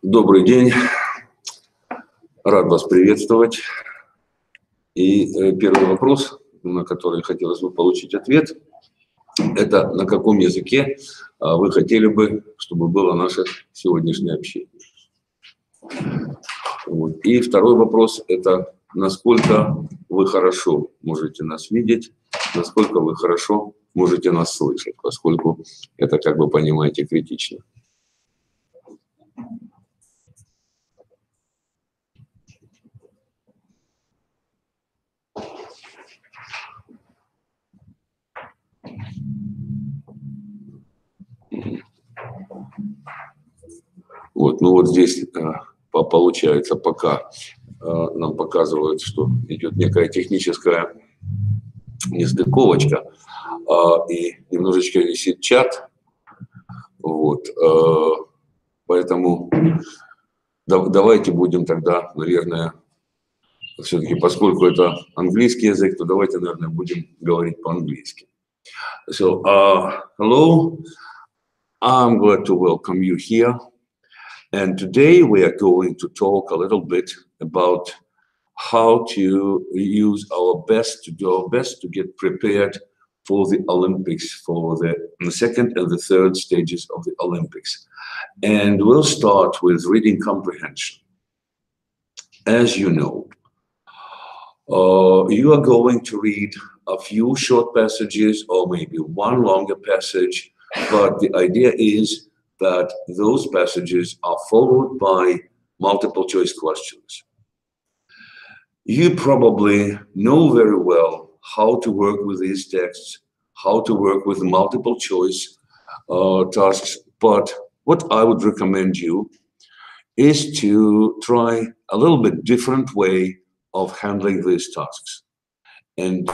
Добрый день, рад вас приветствовать. И первый вопрос, на который хотелось бы получить ответ, это на каком языке вы хотели бы, чтобы было наше сегодняшнее общение. Вот. И второй вопрос, это насколько вы хорошо можете нас видеть, насколько вы хорошо можете нас слышать, поскольку это, как вы понимаете, критично. Вот, ну вот здесь получается, пока нам показывают, что идет некая техническая нестыковочка, и немножечко висит чат, вот, поэтому давайте будем тогда, наверное, все-таки, поскольку это английский язык, то давайте, наверное, будем говорить по-английски. So, hello, I'm glad to welcome you here. And today we are going to talk a little bit about how to use our best, to do our best to get prepared for the Olympics, for the second and the third stages of the Olympics. And we'll start with reading comprehension. As you know, you are going to read a few short passages or maybe one longer passage, but the idea is that those passages are followed by multiple choice questions. You probably know very well how to work with these texts, how to work with multiple choice tasks, but what I would recommend you is to try a little bit different way of handling these tasks. And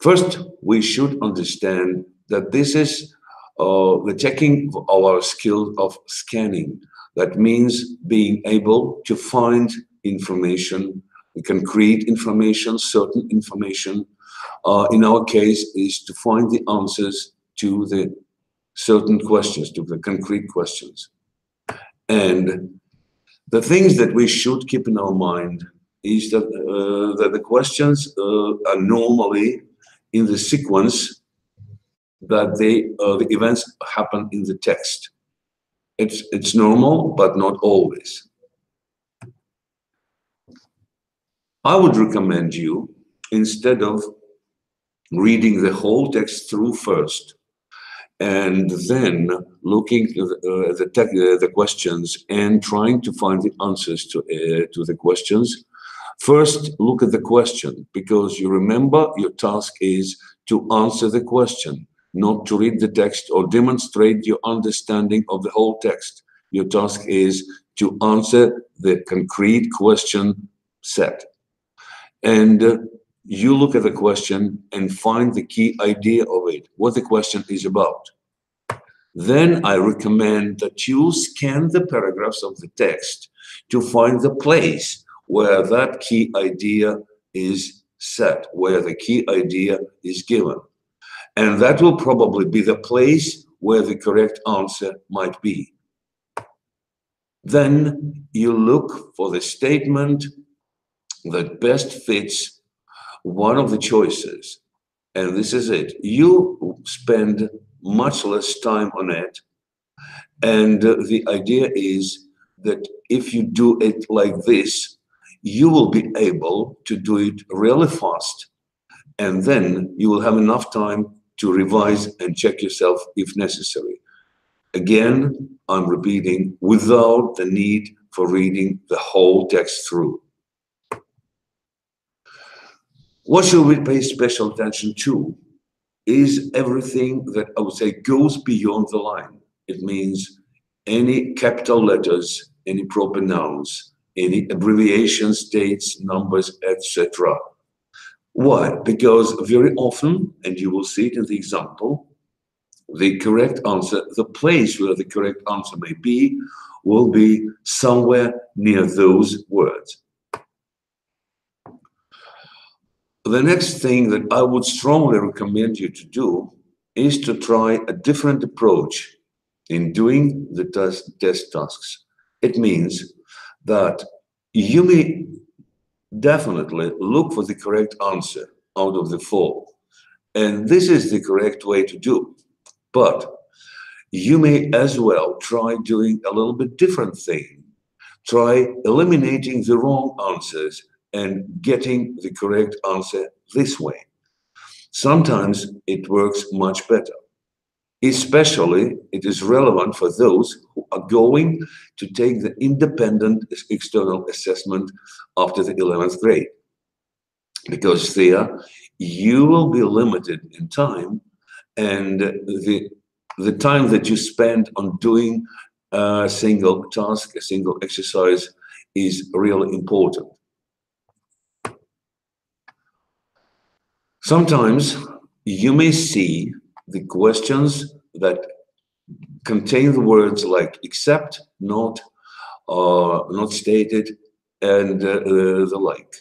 first, we should understand that this is the checking of our skill of scanning. That means being able to find information, concrete information, certain information. In our case, is to find the answers to the certain questions, to the concrete questions. And the things that we should keep in our mind is that, that the questions are normally in the sequence that the events happen in the text. It's normal, but not always. I would recommend you, instead of reading the whole text through first, and then looking at the questions and trying to find the answers to the questions, first look at the question, because you remember your task is to answer the question, not to read the text or demonstrate your understanding of the whole text. Your task is to answer the concrete question set. And you look at the question and find the key idea of it, what the question is about. Then I recommend that you scan the paragraphs of the text to find the place where that key idea is set, where the key idea is given. And that will probably be the place where the correct answer might be. Then you look for the statement that best fits one of the choices. And this is it. You spend much less time on it. And the idea is that if you do it like this, you will be able to do it really fast. And then you will have enough time to revise and check yourself if necessary. Again, I'm repeating, without the need for reading the whole text through. What should we pay special attention to is everything that I would say goes beyond the line. It means any capital letters, any proper nouns, any abbreviations, dates, numbers, etc. Why? Because very often, and you will see it in the example, the correct answer, the place where the correct answer may be, will be somewhere near those words. The next thing that I would strongly recommend you to do is to try a different approach in doing the test tasks. It means that you may definitely look for the correct answer out of the 4. And this is the correct way to do. But you may as well try doing a little bit different thing. Try eliminating the wrong answers and getting the correct answer this way. Sometimes it works much better. Especially, it is relevant for those who are going to take the independent external assessment after the 11th grade. Because there, you will be limited in time, and the time that you spend on doing a single task, a single exercise, is really important. Sometimes you may see the questions that contain the words like except, not stated, and the like.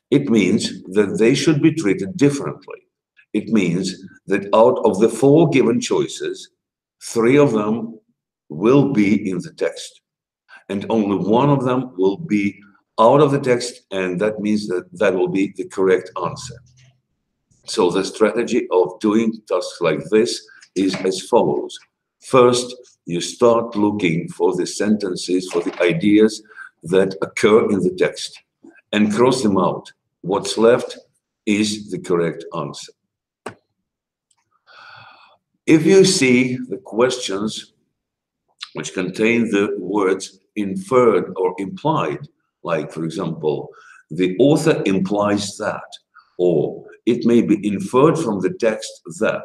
It means that they should be treated differently. It means that out of the 4 given choices, 3 of them will be in the text, and only 1 of them will be out of the text, and that means that that will be the correct answer. So the strategy of doing tasks like this is as follows. First, you start looking for the sentences, for the ideas that occur in the text, and cross them out. What's left is the correct answer. If you see the questions which contain the words inferred or implied, like, for example, the author implies that, or it may be inferred from the text that,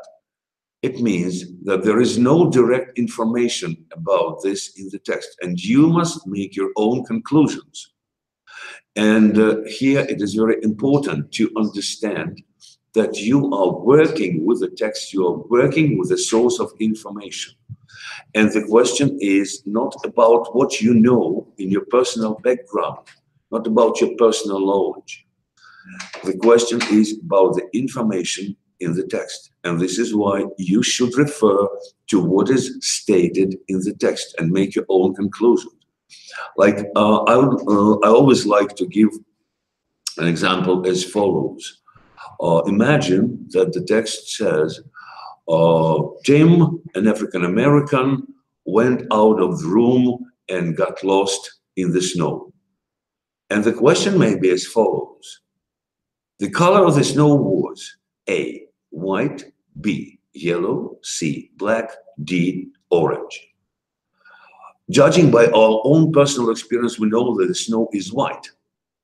it means that there is no direct information about this in the text, and you must make your own conclusions. And here it is very important to understand that you are working with the text, you are working with a source of information. And the question is not about what you know in your personal background, not about your personal knowledge. The question is about the information in the text. And this is why you should refer to what is stated in the text and make your own conclusions. Like, I always like to give an example as follows. Imagine that the text says, Tim, an African-American, went out of the room and got lost in the snow. And the question may be as follows. The color of the snow was A, white, B, yellow, C, black, D, orange. Judging by our own personal experience, we know that the snow is white,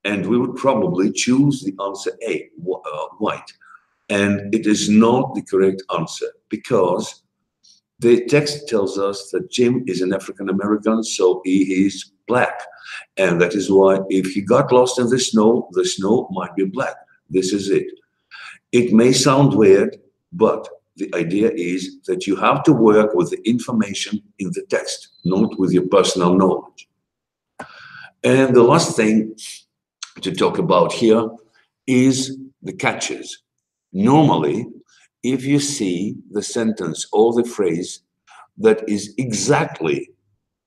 and we would probably choose the answer A, white. And it is not the correct answer because the text tells us that Jim is an African-American, so he is black. And that is why if he got lost in the snow might be black. This is it. It may sound weird, but the idea is that you have to work with the information in the text, not with your personal knowledge. And the last thing to talk about here is the catches. Normally, if you see the sentence or the phrase that is exactly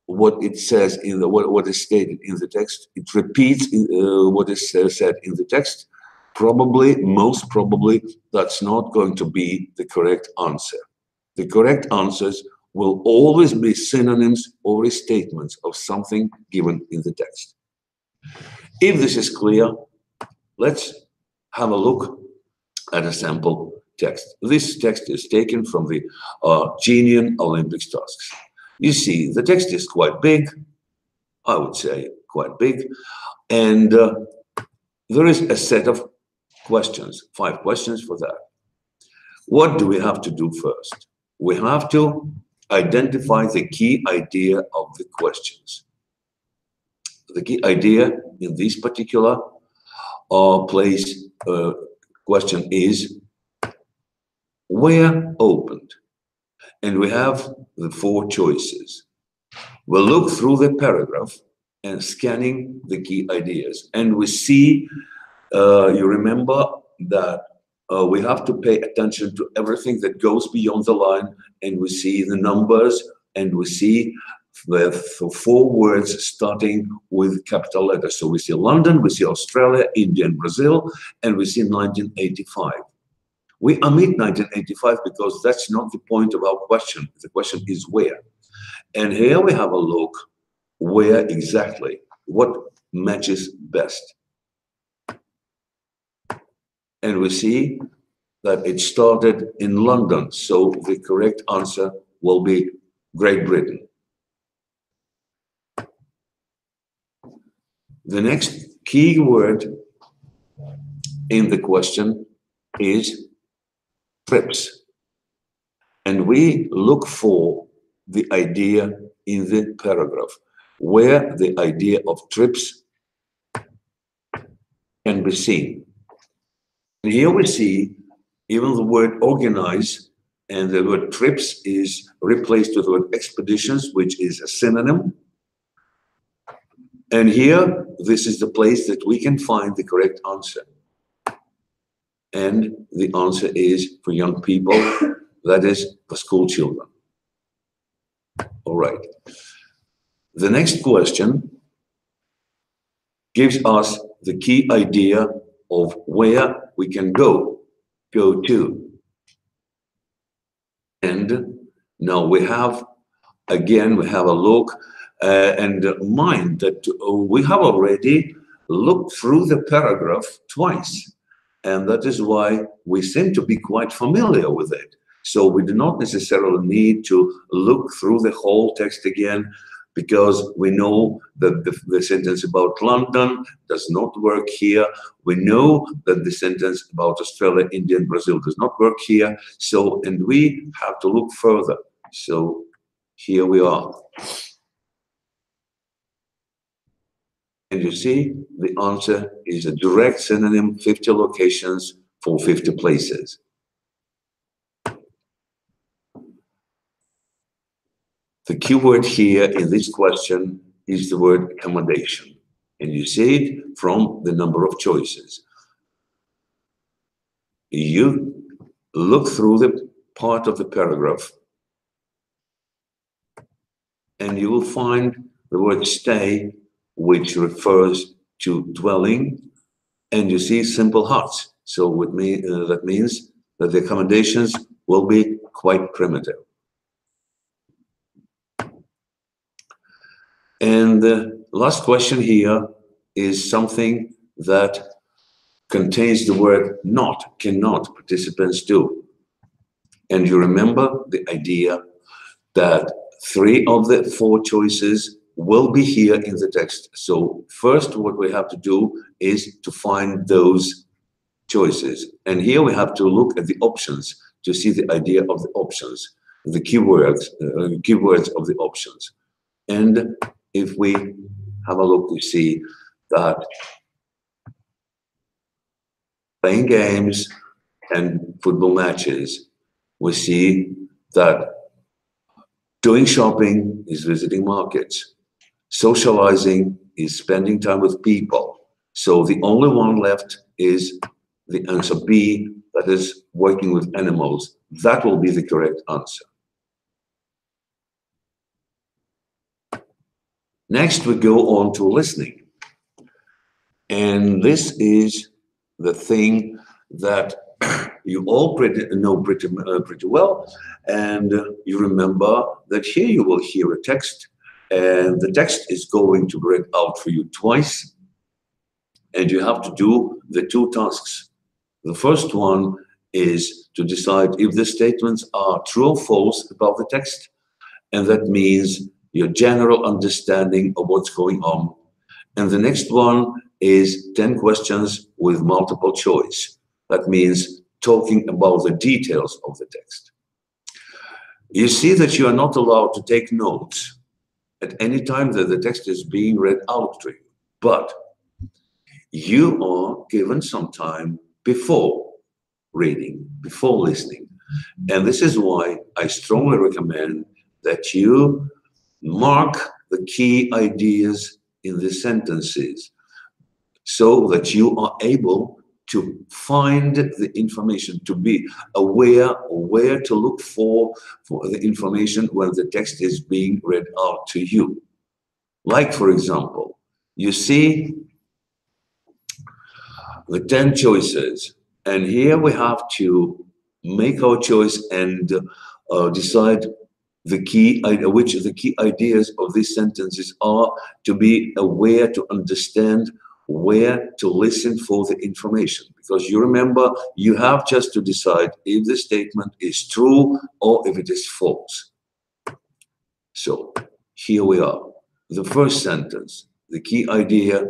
what it says in the what is stated in the text, it repeats what is said in the text, probably, most probably, that's not going to be the correct answer. The correct answers will always be synonyms or restatements of something given in the text. If this is clear, let's have a look at a sample text. This text is taken from the Genian Olympics tasks. You see, the text is quite big, I would say quite big, and there is a set of questions, 5 questions for that. What do we have to do first? We have to identify the key idea of the questions. The key idea in this particular question is where opened, and we have the 4 choices. We'll look through the paragraph and scanning the key ideas, and we see, you remember that we have to pay attention to everything that goes beyond the line, and we see the numbers and we see the four words starting with capital letters. So we see London, we see Australia, India, and Brazil, and we see 1985. We omit 1985 because that's not the point of our question. The question is where. And here we have a look where exactly, what matches best. And we see that it started in London, so the correct answer will be Great Britain. The next key word in the question is trips. And we look for the idea in the paragraph, where the idea of trips can be seen. And here we see even the word organize, and the word trips is replaced with the word expeditions, which is a synonym. And here, this is the place that we can find the correct answer. And the answer is for young people, that is for school children. All right. The next question gives us the key idea of where we can go to. And now we have a look and mind that we have already looked through the paragraph twice. And that is why we seem to be quite familiar with it. So we do not necessarily need to look through the whole text again, because we know that the sentence about London does not work here. We know that the sentence about Australia, India, and Brazil does not work here. So, and we have to look further. So here we are. And you see, the answer is a direct synonym, 50 locations for 50 places. The key word here in this question is the word accommodation. And you see it from the number of choices. You look through the part of the paragraph and you will find the word stay, which refers to dwelling, and you see simple huts. So with me, that means that the accommodations will be quite primitive. And the last question here is something that contains the word not, cannot participants do. And you remember the idea that 3 of the 4 choices will be here in the text. So first, what we have to do is to find those choices. And here we have to look at the options to see the idea of the options, the keywords of the options. And if we have a look, we see that playing games and football matches, we see that doing shopping is visiting markets. Socializing is spending time with people. So the only one left is the answer B, that is working with animals. That will be the correct answer. Next, we go on to listening. And this is the thing that you all know pretty well. And you remember that here you will hear a text, and the text is going to be read out for you twice. And you have to do the 2 tasks. The first one is to decide if the statements are true or false about the text. And that means your general understanding of what's going on. And the next one is 10 questions with multiple choice. That means talking about the details of the text. You see that you are not allowed to take notes at any time that the text is being read out to you, but you are given some time before reading, before listening. And this is why I strongly recommend that you mark the key ideas in the sentences so that you are able to find the information, to be aware where to look for the information when the text is being read out to you. Like, for example, you see the 10 choices, and here we have to make our choice and decide which of the key ideas of these sentences are, to be aware, to understand where to listen for the information. Because you remember, you have just to decide if the statement is true or if it is false. So here we are. The first sentence, the key idea,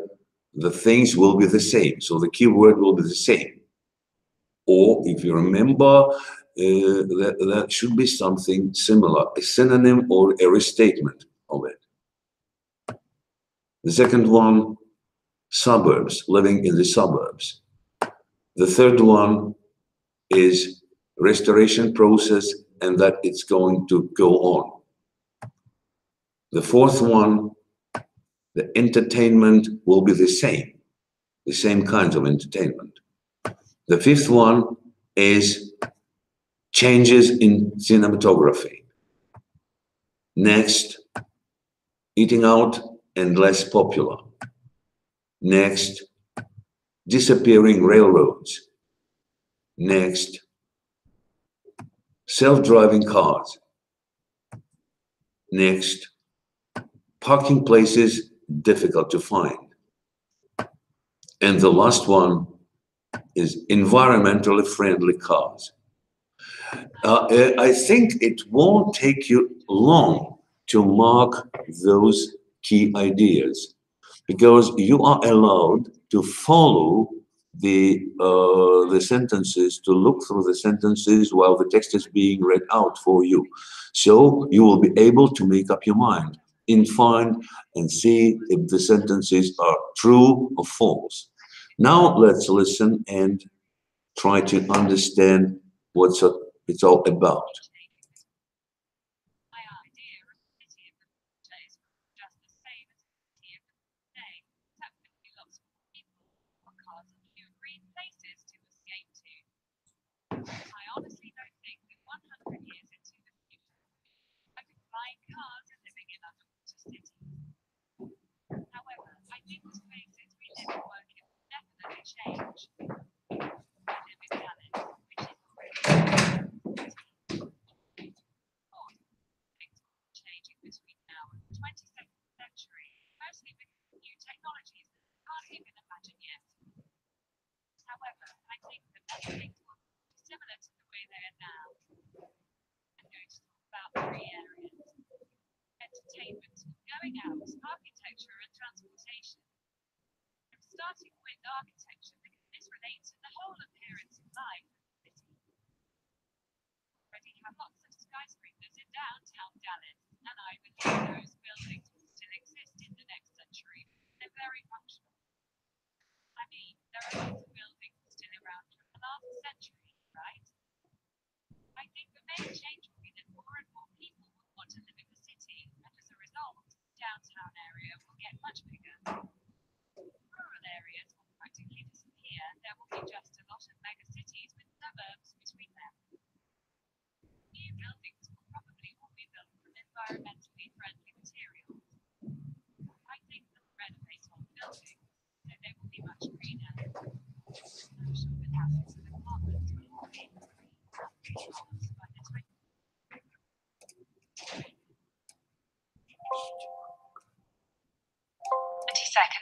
the things will be the same. So the key word will be the same. Or if you remember, that should be something similar, a synonym or a restatement of it. The second one, suburbs, living in the suburbs. The third one is restoration process and that it's going to go on. The fourth one, the entertainment will be the same kinds of entertainment. The fifth one is changes in cinematography. Next, eating out and less popular. Next, disappearing railroads. Next, self-driving cars. Next, parking places difficult to find. And the last one is environmentally friendly cars. I think it won't take you long to mark those key ideas, because you are allowed to follow the sentences, to look through the sentences while the text is being read out for you. So you will be able to make up your mind and find and see if the sentences are true or false. Now let's listen and try to understand what it's all about.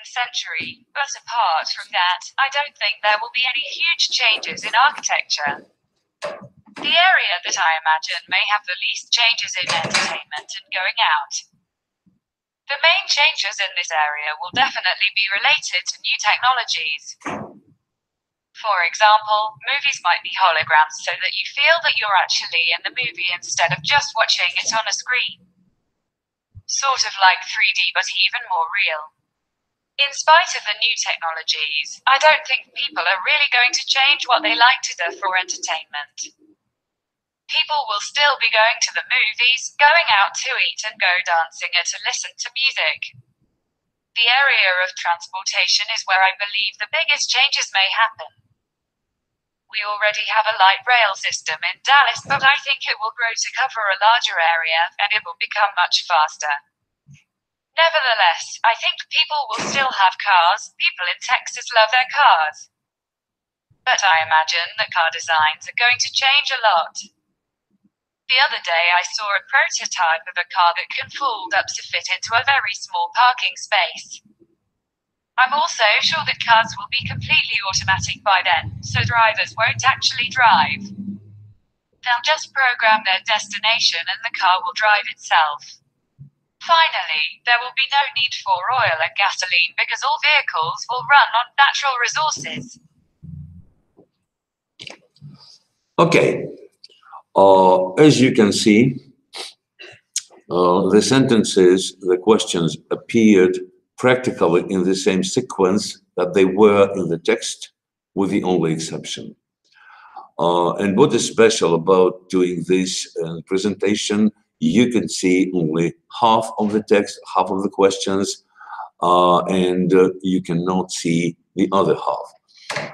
Century, but apart from that, I don't think there will be any huge changes in architecture. The area that I imagine may have the least changes in entertainment and going out. The main changes in this area will definitely be related to new technologies. For example, movies might be holograms so that you feel that you're actually in the movie instead of just watching it on a screen. Sort of like 3D but even more real. In spite of the new technologies, I don't think people are really going to change what they like to do for entertainment. People will still be going to the movies, going out to eat and go dancing or to listen to music. The area of transportation is where I believe the biggest changes may happen. We already have a light rail system in Dallas, but I think it will grow to cover a larger area and it will become much faster. Nevertheless, I think people will still have cars. People in Texas love their cars. But I imagine that car designs are going to change a lot. The other day I saw a prototype of a car that can fold up to fit into a very small parking space. I'm also sure that cars will be completely automatic by then, so drivers won't actually drive. They'll just program their destination and the car will drive itself. Finally, there will be no need for oil and gasoline because all vehicles will run on natural resources. Okay. As you can see, the sentences, the questions appeared practically in the same sequence that they were in the text, with the only exception. And what is special about doing this presentation, you can see only half of the text, half of the questions, and you cannot see the other half.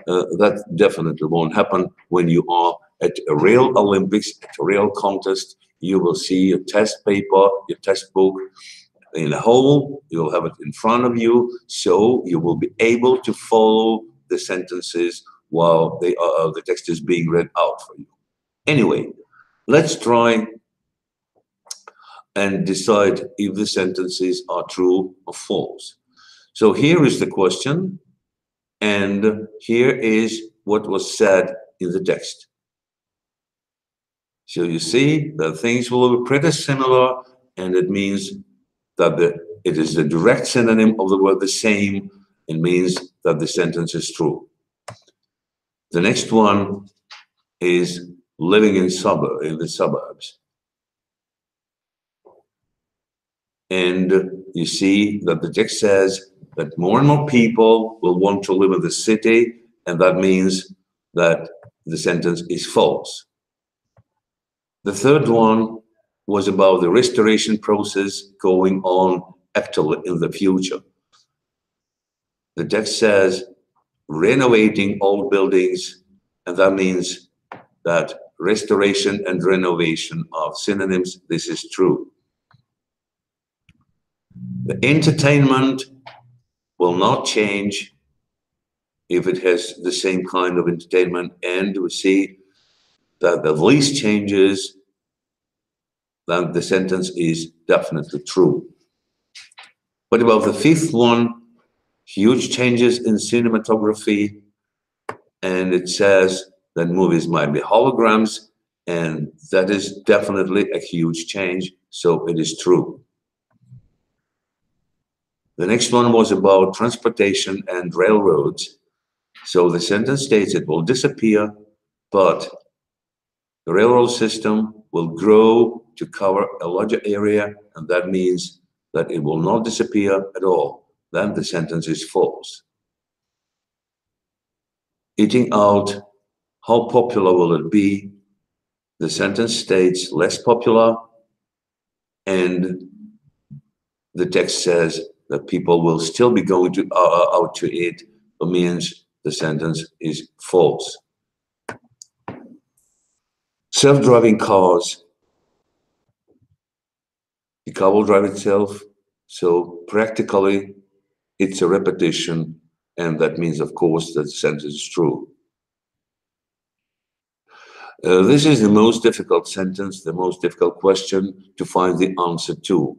That definitely won't happen when you are at a real Olympics, at a real contest. You will see your test paper, your test book in a whole. You will have it in front of you, so you will be able to follow the sentences while the text is being read out for you. Anyway, let's try and decide if the sentences are true or false. So here is the question, and here is what was said in the text. So you see that things will be pretty similar, and it means that it is the direct synonym of the word the same. It means that the sentence is true. The next one is living in the suburbs. And you see that the text says that more and more people will want to live in the city, and that means that the sentence is false. The third one was about the restoration process going on actually in the future. The text says renovating old buildings, and that means that restoration and renovation are synonyms. This is true. The entertainment will not change if it has the same kind of entertainment, and we see that the least changes, then the sentence is definitely true. What about the fifth one? Huge changes in cinematography, and it says that movies might be holograms, and that is definitely a huge change, so it is true. The next one was about transportation and railroads. So the sentence states it will disappear, but the railroad system will grow to cover a larger area, and that means that it will not disappear at all. Then the sentence is false. Eating out, how popular will it be? The sentence states less popular, and the text says that people will still be going out to eat. It means the sentence is false. Self-driving cars. The car will drive itself, so practically it's a repetition, and that means, of course, that the sentence is true. This is the most difficult sentence, the most difficult question to find the answer to.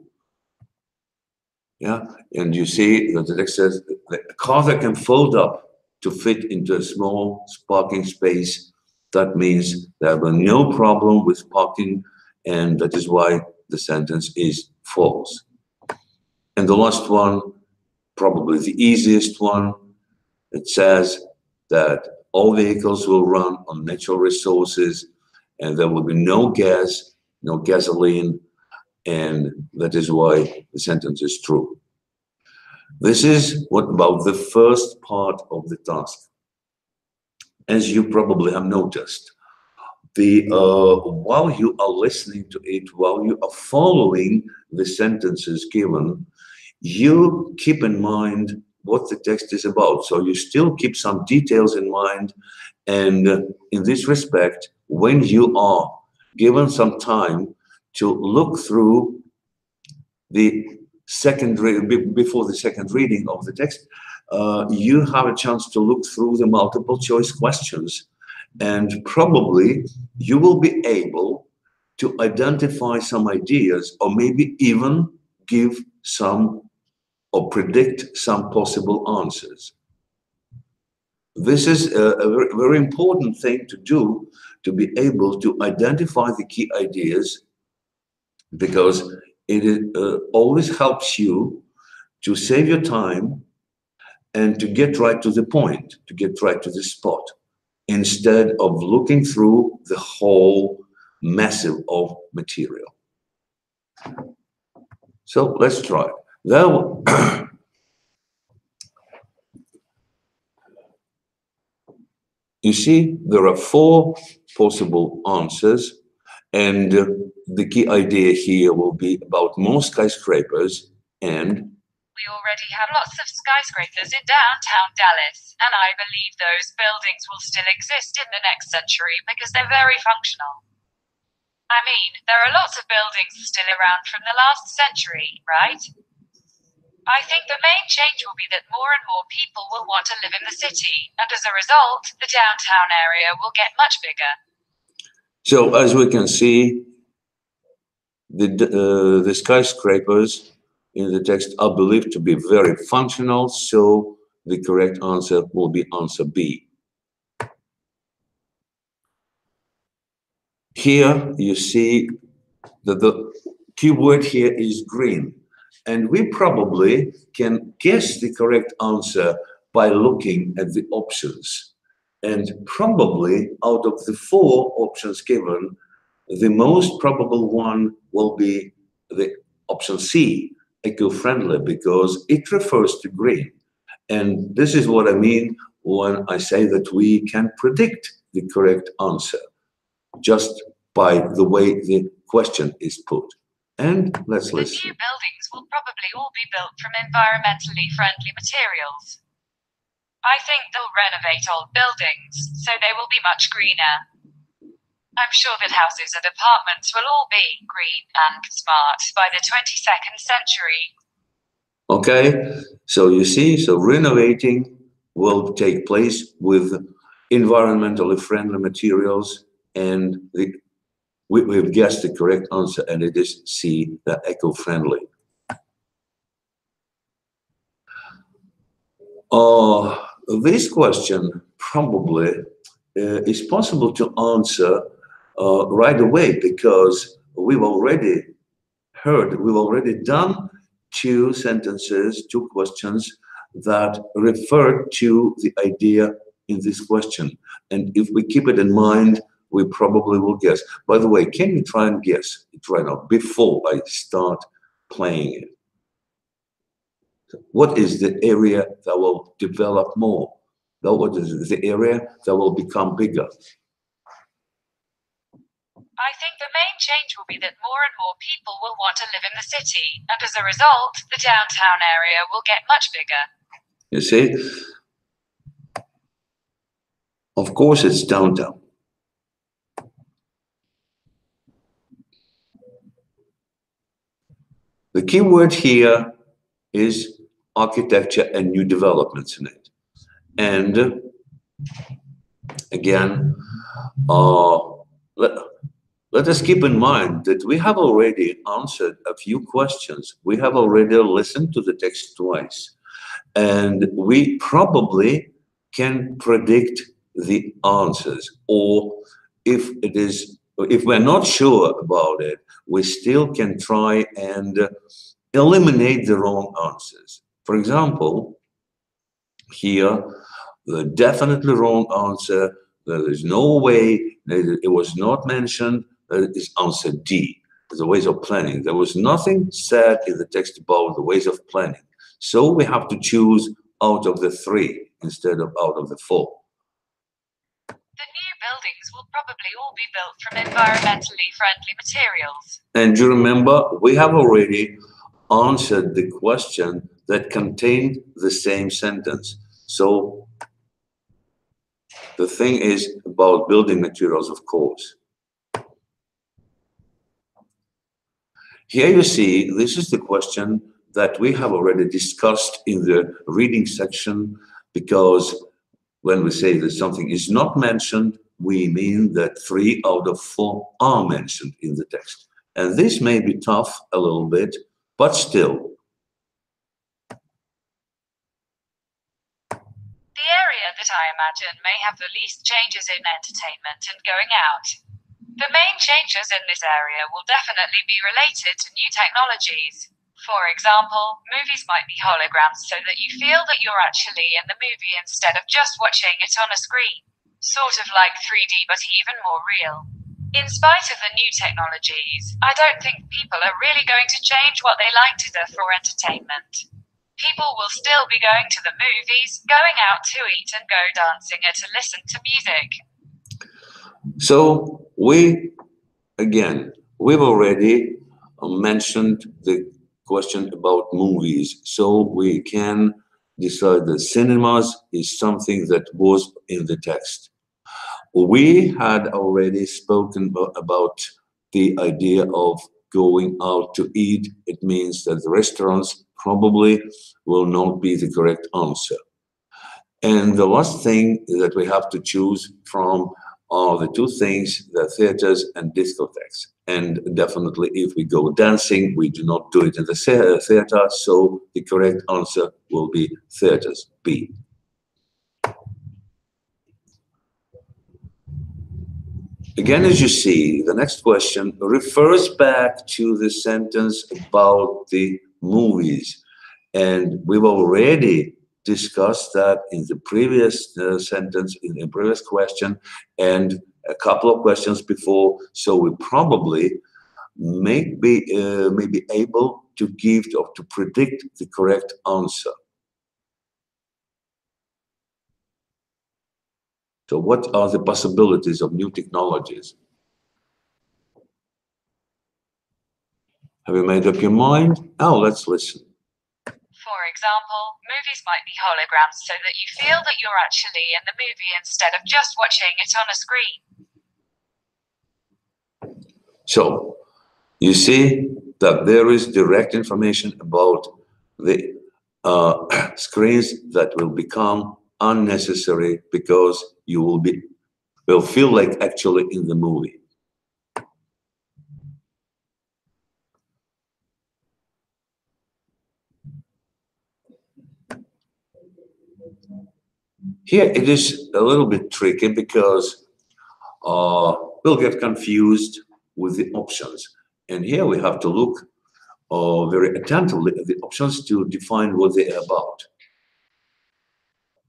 Yeah, and you see that the text says a car that can fold up to fit into a small parking space. That means there will be no problem with parking, and that is why the sentence is false. And the last one, probably the easiest one, it says that all vehicles will run on natural resources, and there will be no gas, no gasoline, and that is why the sentence is true. This is what about the first part of the task. As you probably have noticed, while you are listening to it, while you are following the sentences given, you keep in mind what the text is about. So you still keep some details in mind, And in this respect, when you are given some time to look through the before the second reading of the text, you have a chance to look through the multiple choice questions, and probably you will be able to identify some ideas, or maybe even give some or predict some possible answers. This is a very, very important thing to do, to be able to identify the key ideas, because it always helps you to save your time and to get right to the point, to get right to the spot, instead of looking through the whole massive of material. So let's try. You see, there are 4 possible answers, and the key idea here will be about more skyscrapers, and we already have lots of skyscrapers in downtown Dallas, and I believe those buildings will still exist in the next century because they're very functional. I mean, there are lots of buildings still around from the last century, right? I think the main change will be that more and more people will want to live in the city, and as a result, the downtown area will get much bigger. So, as we can see, the skyscrapers in the text are believed to be very functional, so the correct answer will be answer B. Here you see that the keyword here is green, and we probably can guess the correct answer by looking at the options. And probably out of the 4 options given, the most probable one will be the option C, eco-friendly, because it refers to green. And this is what I mean when I say that we can predict the correct answer just by the way the question is put. And let's listen. The new buildings will probably all be built from environmentally friendly materials. I think they'll renovate old buildings, so they will be much greener. I'm sure that houses and apartments will all be green and smart by the 22nd century. Okay, so you see, so renovating will take place with environmentally friendly materials, and we've guessed the correct answer, and it is C, the eco-friendly. This question probably is possible to answer right away, because we've already done 2 sentences, 2 questions that refer to the idea in this question. And if we keep it in mind, we probably will guess. By the way, can you try and guess it right now before I start playing it? What is the area that will develop more? What is the area that will become bigger? I think the main change will be that more and more people will want to live in the city, and as a result, the downtown area will get much bigger. You see? Of course, it's downtown. The key word here is architecture and new developments in it. And again, let us keep in mind that we have already answered a few questions. We have already listened to the text twice, and we probably can predict the answers. Or if we're not sure about it, we still can try and eliminate the wrong answers. For example, here, the definitely wrong answer, there is no way, it was not mentioned, is answer D, the ways of planning. There was nothing said in the text about the ways of planning. So we have to choose out of the 3 instead of out of the 4. The new buildings will probably all be built from environmentally friendly materials. And you remember, we have already answered the question that contained the same sentence. So The thing is about building materials, of course. Here you see, this is the question that we have already discussed in the reading section, because when we say that something is not mentioned, we mean that 3 out of 4 are mentioned in the text. And this may be tough a little bit, but still. The area that I imagine may have the least changes in entertainment and going out. The main changes in this area will definitely be related to new technologies. For example, movies might be holograms so that you feel that you're actually in the movie instead of just watching it on a screen. Sort of like 3D but even more real. In spite of the new technologies, I don't think people are really going to change what they like to do for entertainment. People will still be going to the movies, going out to eat and go dancing or to listen to music. So we've already mentioned the question about movies. So we can decide that cinemas is something that was in the text. We had already spoken about the idea of going out to eat. It means that the restaurants probably will not be the correct answer. And the last thing that we have to choose from are the 2 things, the theaters and discotheques. And definitely if we go dancing, we do not do it in the theater, so the correct answer will be theaters, B. Again, as you see, the next question refers back to the sentence about the movies. And we've already discussed that in the previous sentence, in the previous question, and a couple of questions before. So we probably may be able to give or to predict the correct answer. So what are the possibilities of new technologies? Have you made up your mind? Now let's listen. For example, movies might be holograms so that you feel that you're actually in the movie instead of just watching it on a screen. So you see that there is direct information about the screens that will become unnecessary because you will feel like actually in the movie. Here it is a little bit tricky because we'll get confused with the options. And here we have to look very attentively at the options to define what they are about.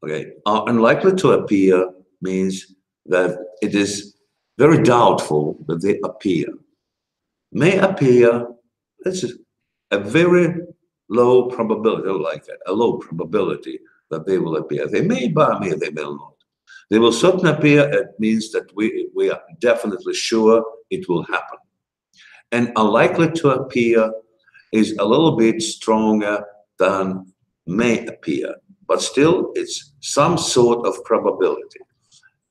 Okay, unlikely to appear means that it is very doubtful that they appear. May appear, this is a very low probability, like that, a low probability that they will appear. They may appear, they may not. They will certainly appear. It means that we are definitely sure it will happen. And unlikely to appear is a little bit stronger than may appear, but still it's some sort of probability.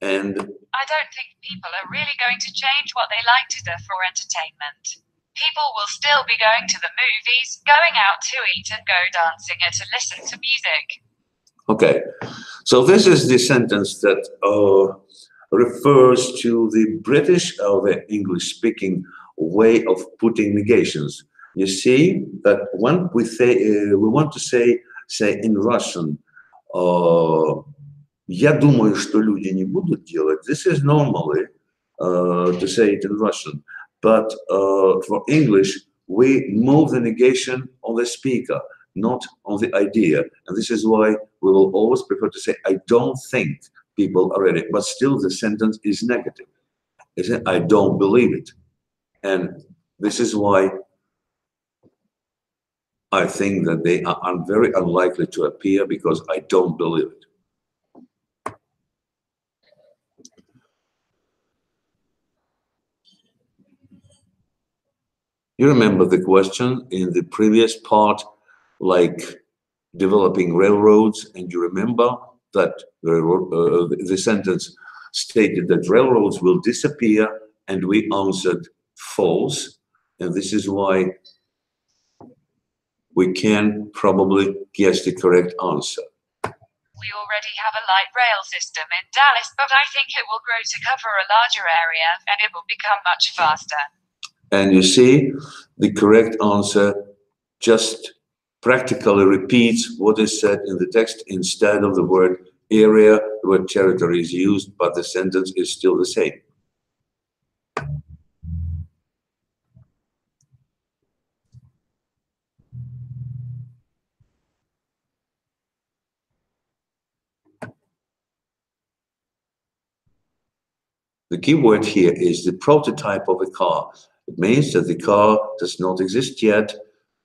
And I don't think people are really going to change what they like to do for entertainment. People will still be going to the movies, going out to eat and go dancing or to listen to music. Okay, so this is the sentence that refers to the British or the English-speaking way of putting negations. You see that when we say we want to say in Russian, "Я думаю, что люди не будут делать." This is normally to say it in Russian, but for English we move the negation on the speaker, not on the idea. And this is why we will always prefer to say, I don't think people are ready, but still the sentence is negative. It's I don't believe it. And this is why I think that they are very unlikely to appear, because I don't believe it. You remember the question in the previous part, like developing railroads, and you remember that the sentence stated that railroads will disappear, and we answered false. And this is why we can probably guess the correct answer. We already have a light rail system in Dallas, but I think it will grow to cover a larger area and it will become much faster. And you see, the correct answer just practically repeats what is said in the text. Instead of the word area, the word territory is used, but the sentence is still the same. The key word here is the prototype of a car. It means that the car does not exist yet,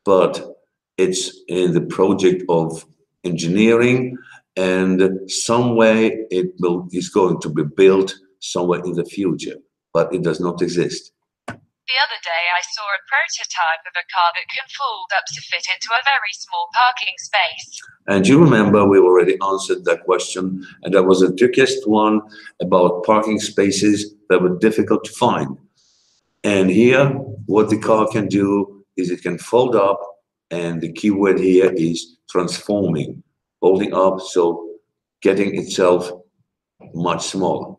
but it's in the project of engineering, and some way is going to be built somewhere in the future, but it does not exist. The other day I saw a prototype of a car that can fold up to fit into a very small parking space. And you remember we already answered that question, and that was the trickiest one about parking spaces that were difficult to find. And here, what the car can do is it can fold up, and the key word here is transforming, folding up, so getting itself much smaller.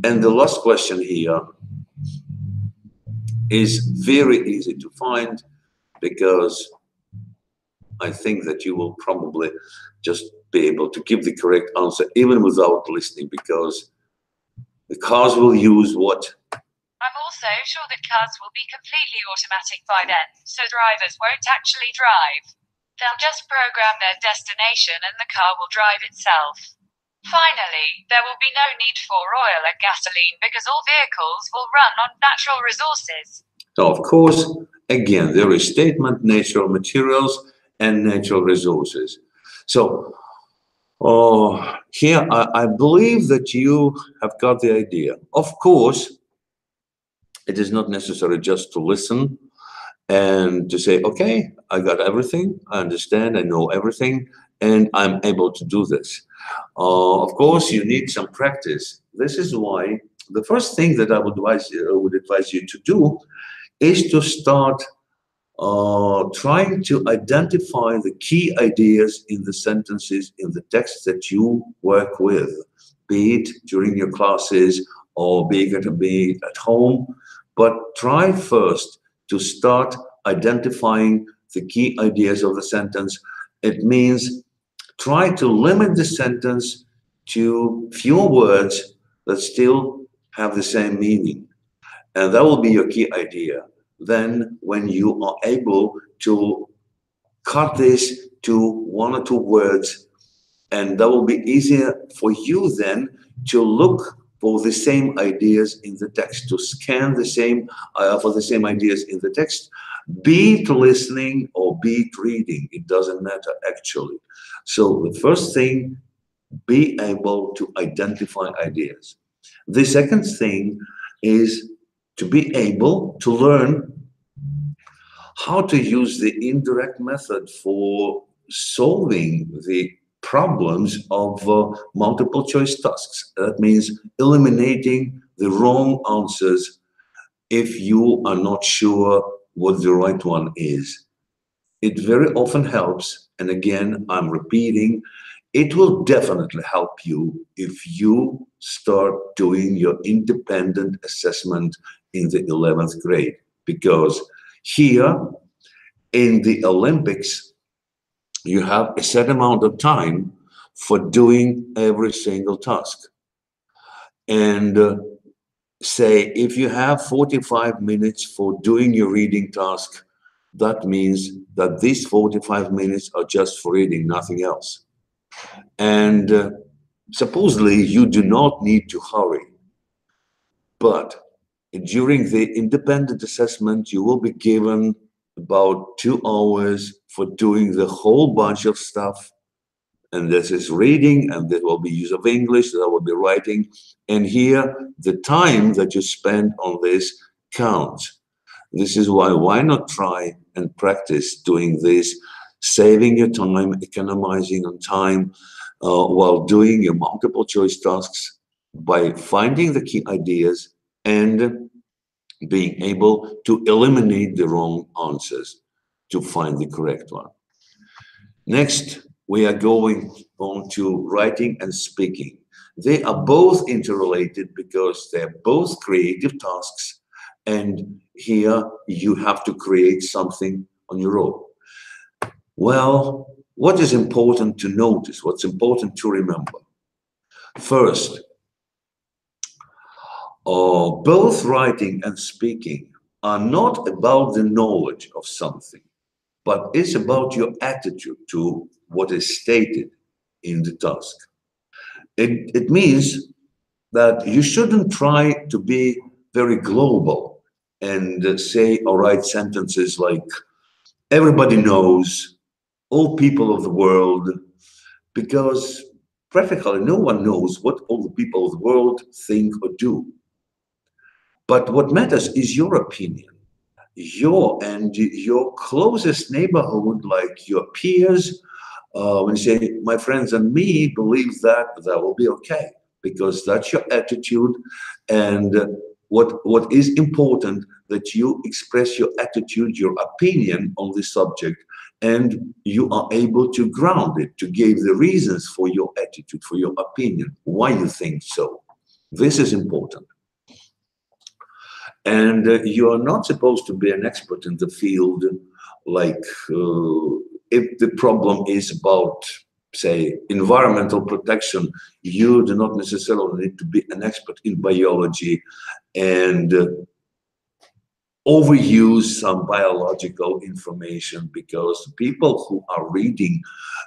And the last question here is very easy to find, because I think that you will probably just be able to give the correct answer even without listening, because the cars will use what? I'm also sure that cars will be completely automatic by then, so drivers won't actually drive. They'll just program their destination and the car will drive itself. Finally, there will be no need for oil and gasoline because all vehicles will run on natural resources. So, of course, again, there is statement, natural materials and natural resources. So, here I believe that you have got the idea. Of course, it is not necessary just to listen and to say, okay, I got everything, I understand, I know everything, and I'm able to do this. Of course, you need some practice. This is why the first thing that I would advise you to do is to start trying to identify the key ideas in the sentences in the text that you work with, be it during your classes or be it at home. But try first to start identifying the key ideas of the sentence. It means try to limit the sentence to fewer words that still have the same meaning. And that will be your key idea. Then when you are able to cut this to 1 or 2 words, and that will be easier for you then to look for the same ideas in the text, to scan the same for the same ideas in the text, be it listening or be it reading, it doesn't matter actually. So the first thing, be able to identify ideas. The second thing is to be able to learn how to use the indirect method for solving the problems of multiple choice tasks. That means eliminating the wrong answers if you are not sure what the right one is. It very often helps, and again, I'm repeating, it will definitely help you if you start doing your independent assessment in the 11th grade, because here in the Olympics, you have a set amount of time for doing every single task. And say if you have 45 minutes for doing your reading task, that means that these 45 minutes are just for reading, nothing else. And supposedly you do not need to hurry. But during the independent assessment, you will be given about 2 hours for doing the whole bunch of stuff. And this is reading, and there will be use of English, there will be writing. And here, the time that you spend on this counts. This is why not try and practice doing this saving your time, economizing on time while doing your multiple choice tasks by finding the key ideas and being able to eliminate the wrong answers to find the correct one. Next, we are going on to writing and speaking. They are both interrelated because they're both creative tasks, and here you have to create something on your own. Well, what is important to notice? What's important to remember? First, both writing and speaking are not about the knowledge of something, but it's about your attitude to what is stated in the task. It means that you shouldn't try to be very global and say or write sentences like, everybody knows, all people of the world, because practically no one knows what all the people of the world think or do. But what matters is your opinion, your closest neighborhood, like your peers. When you say, my friends and me believe that will be okay, because that's your attitude. And what is important, that you express your attitude, your opinion on the subject, and you are able to ground it, to give the reasons for your attitude, for your opinion, why you think so. This is important. And you are not supposed to be an expert in the field, like if the problem is about, say, environmental protection, you do not necessarily need to be an expert in biology and overuse some biological information, because people who are reading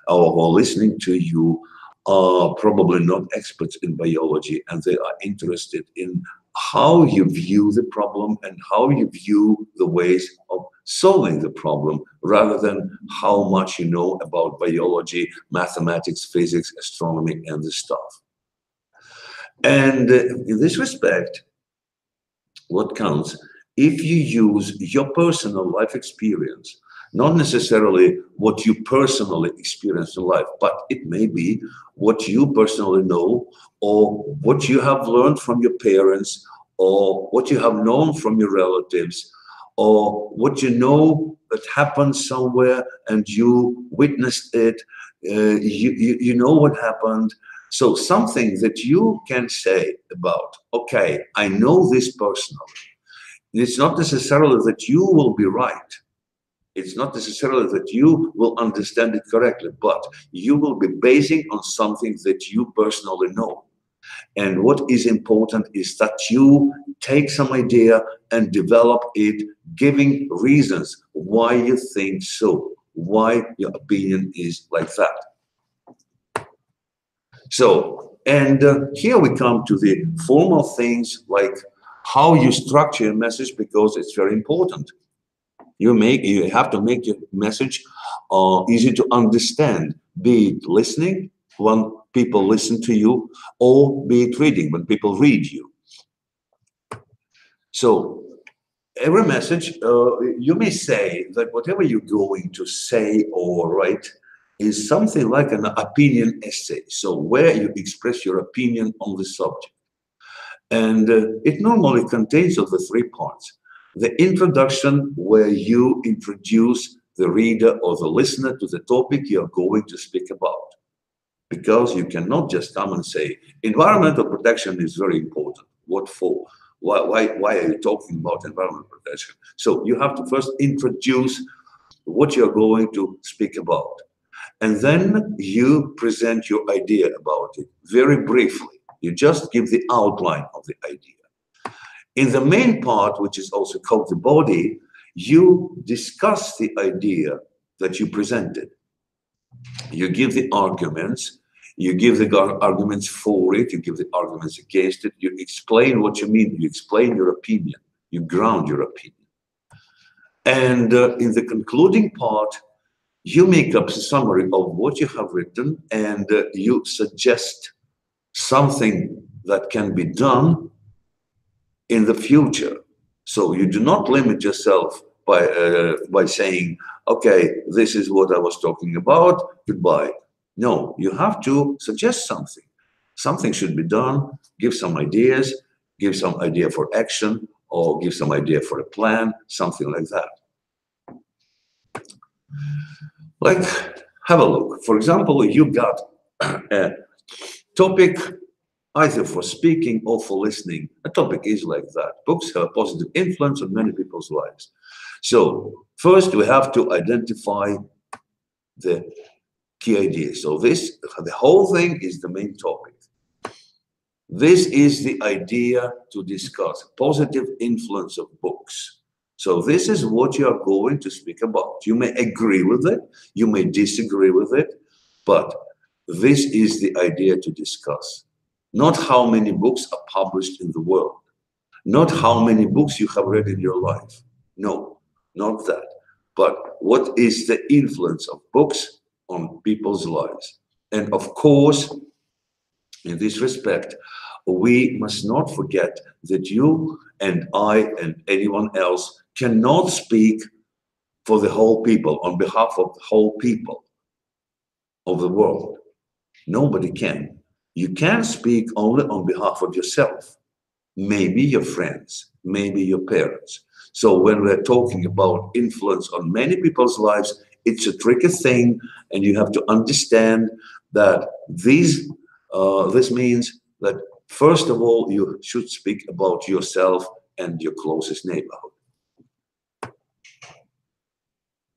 or listening to you are probably not experts in biology, and they are interested in how you view the problem and how you view the ways of solving the problem, rather than how much you know about biology, mathematics, physics, astronomy, and this stuff. And in this respect, what counts, if you use your personal life experience, not necessarily what you personally experience in life, but it may be what you personally know, or what you have learned from your parents, or what you have known from your relatives, or what you know that happened somewhere and you witnessed it, you know what happened. So something that you can say about, okay, I know this personally. It's not necessarily that you will be right. It's not necessarily that you will understand it correctly, but you will be basing on something that you personally know. And what is important is that you take some idea and develop it, giving reasons why you think so, why your opinion is like that. So, and here we come to the formal things, like how you structure a message, because it's very important. You have to make your message easy to understand, be it listening when people listen to you, or be it reading when people read you. So every message, you may say that whatever you're going to say or write is something like an opinion essay, so where you express your opinion on the subject. And it normally contains of the three parts. The introduction, where you introduce the reader or the listener to the topic you're going to speak about. Because you cannot just come and say, environmental protection is very important. What for? Why are you talking about environmental protection? So you have to first introduce what you're going to speak about. And then you present your idea about it very briefly. You just give the outline of the idea. In the main part, which is also called the body, you discuss the idea that you presented. You give the arguments, you give the arguments for it, you give the arguments against it, you explain what you mean, you explain your opinion, you ground your opinion. And in the concluding part, you make up a summary of what you have written, and you suggest something that can be done in the future. So you do not limit yourself by saying, okay, this is what I was talking about, goodbye. No, you have to suggest something. Something should be done, give some ideas, give some idea for action, or give some idea for a plan, something like that. Like, have a look. For example, you got a topic either for speaking or for listening. A topic is like that. Books have a positive influence on many people's lives. So first we have to identify the key ideas. So the whole thing is the main topic. This is the idea to discuss, positive influence of books. So this is what you are going to speak about. You may agree with it, you may disagree with it, but this is the idea to discuss. Not how many books are published in the world, not how many books you have read in your life. No, not that. But what is the influence of books on people's lives? And of course, in this respect, we must not forget that you and I and anyone else cannot speak for the whole people, on behalf of the whole people of the world. Nobody can. You can speak only on behalf of yourself, maybe your friends, maybe your parents. So when we're talking about influence on many people's lives, it's a tricky thing, and you have to understand that this means that first of all, you should speak about yourself and your closest neighborhood.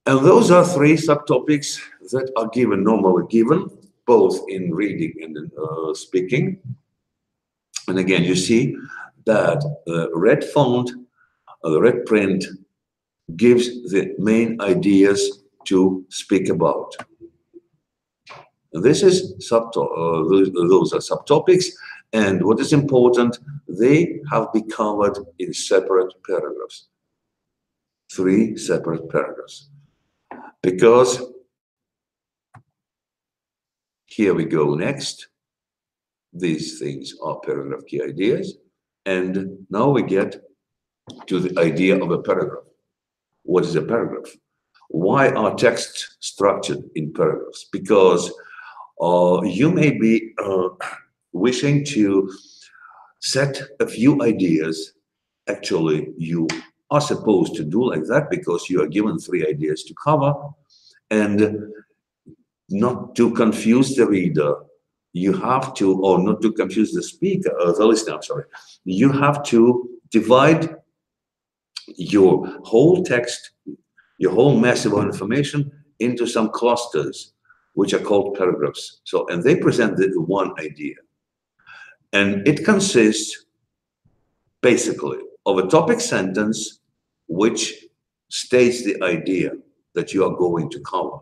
And those are three subtopics that are normally given, both in reading and in speaking. And again, you see that the red font, the red print, gives the main ideas to speak about. And this is those are subtopics, and what is important, they have been covered in separate paragraphs, 3 separate paragraphs, because here we go next. These things are paragraph key ideas, and now we get to the idea of a paragraph. What is a paragraph? Why are texts structured in paragraphs? Because you may be wishing to set a few ideas. Actually, you are supposed to do like that because you are given 3 ideas to cover, and not to confuse the reader, you have to, or not to confuse the speaker, the listener, I'm sorry, you have to divide your whole text, your whole massive information into some clusters, which are called paragraphs. So, and they present the one idea. And it consists basically of a topic sentence which states the idea that you are going to cover.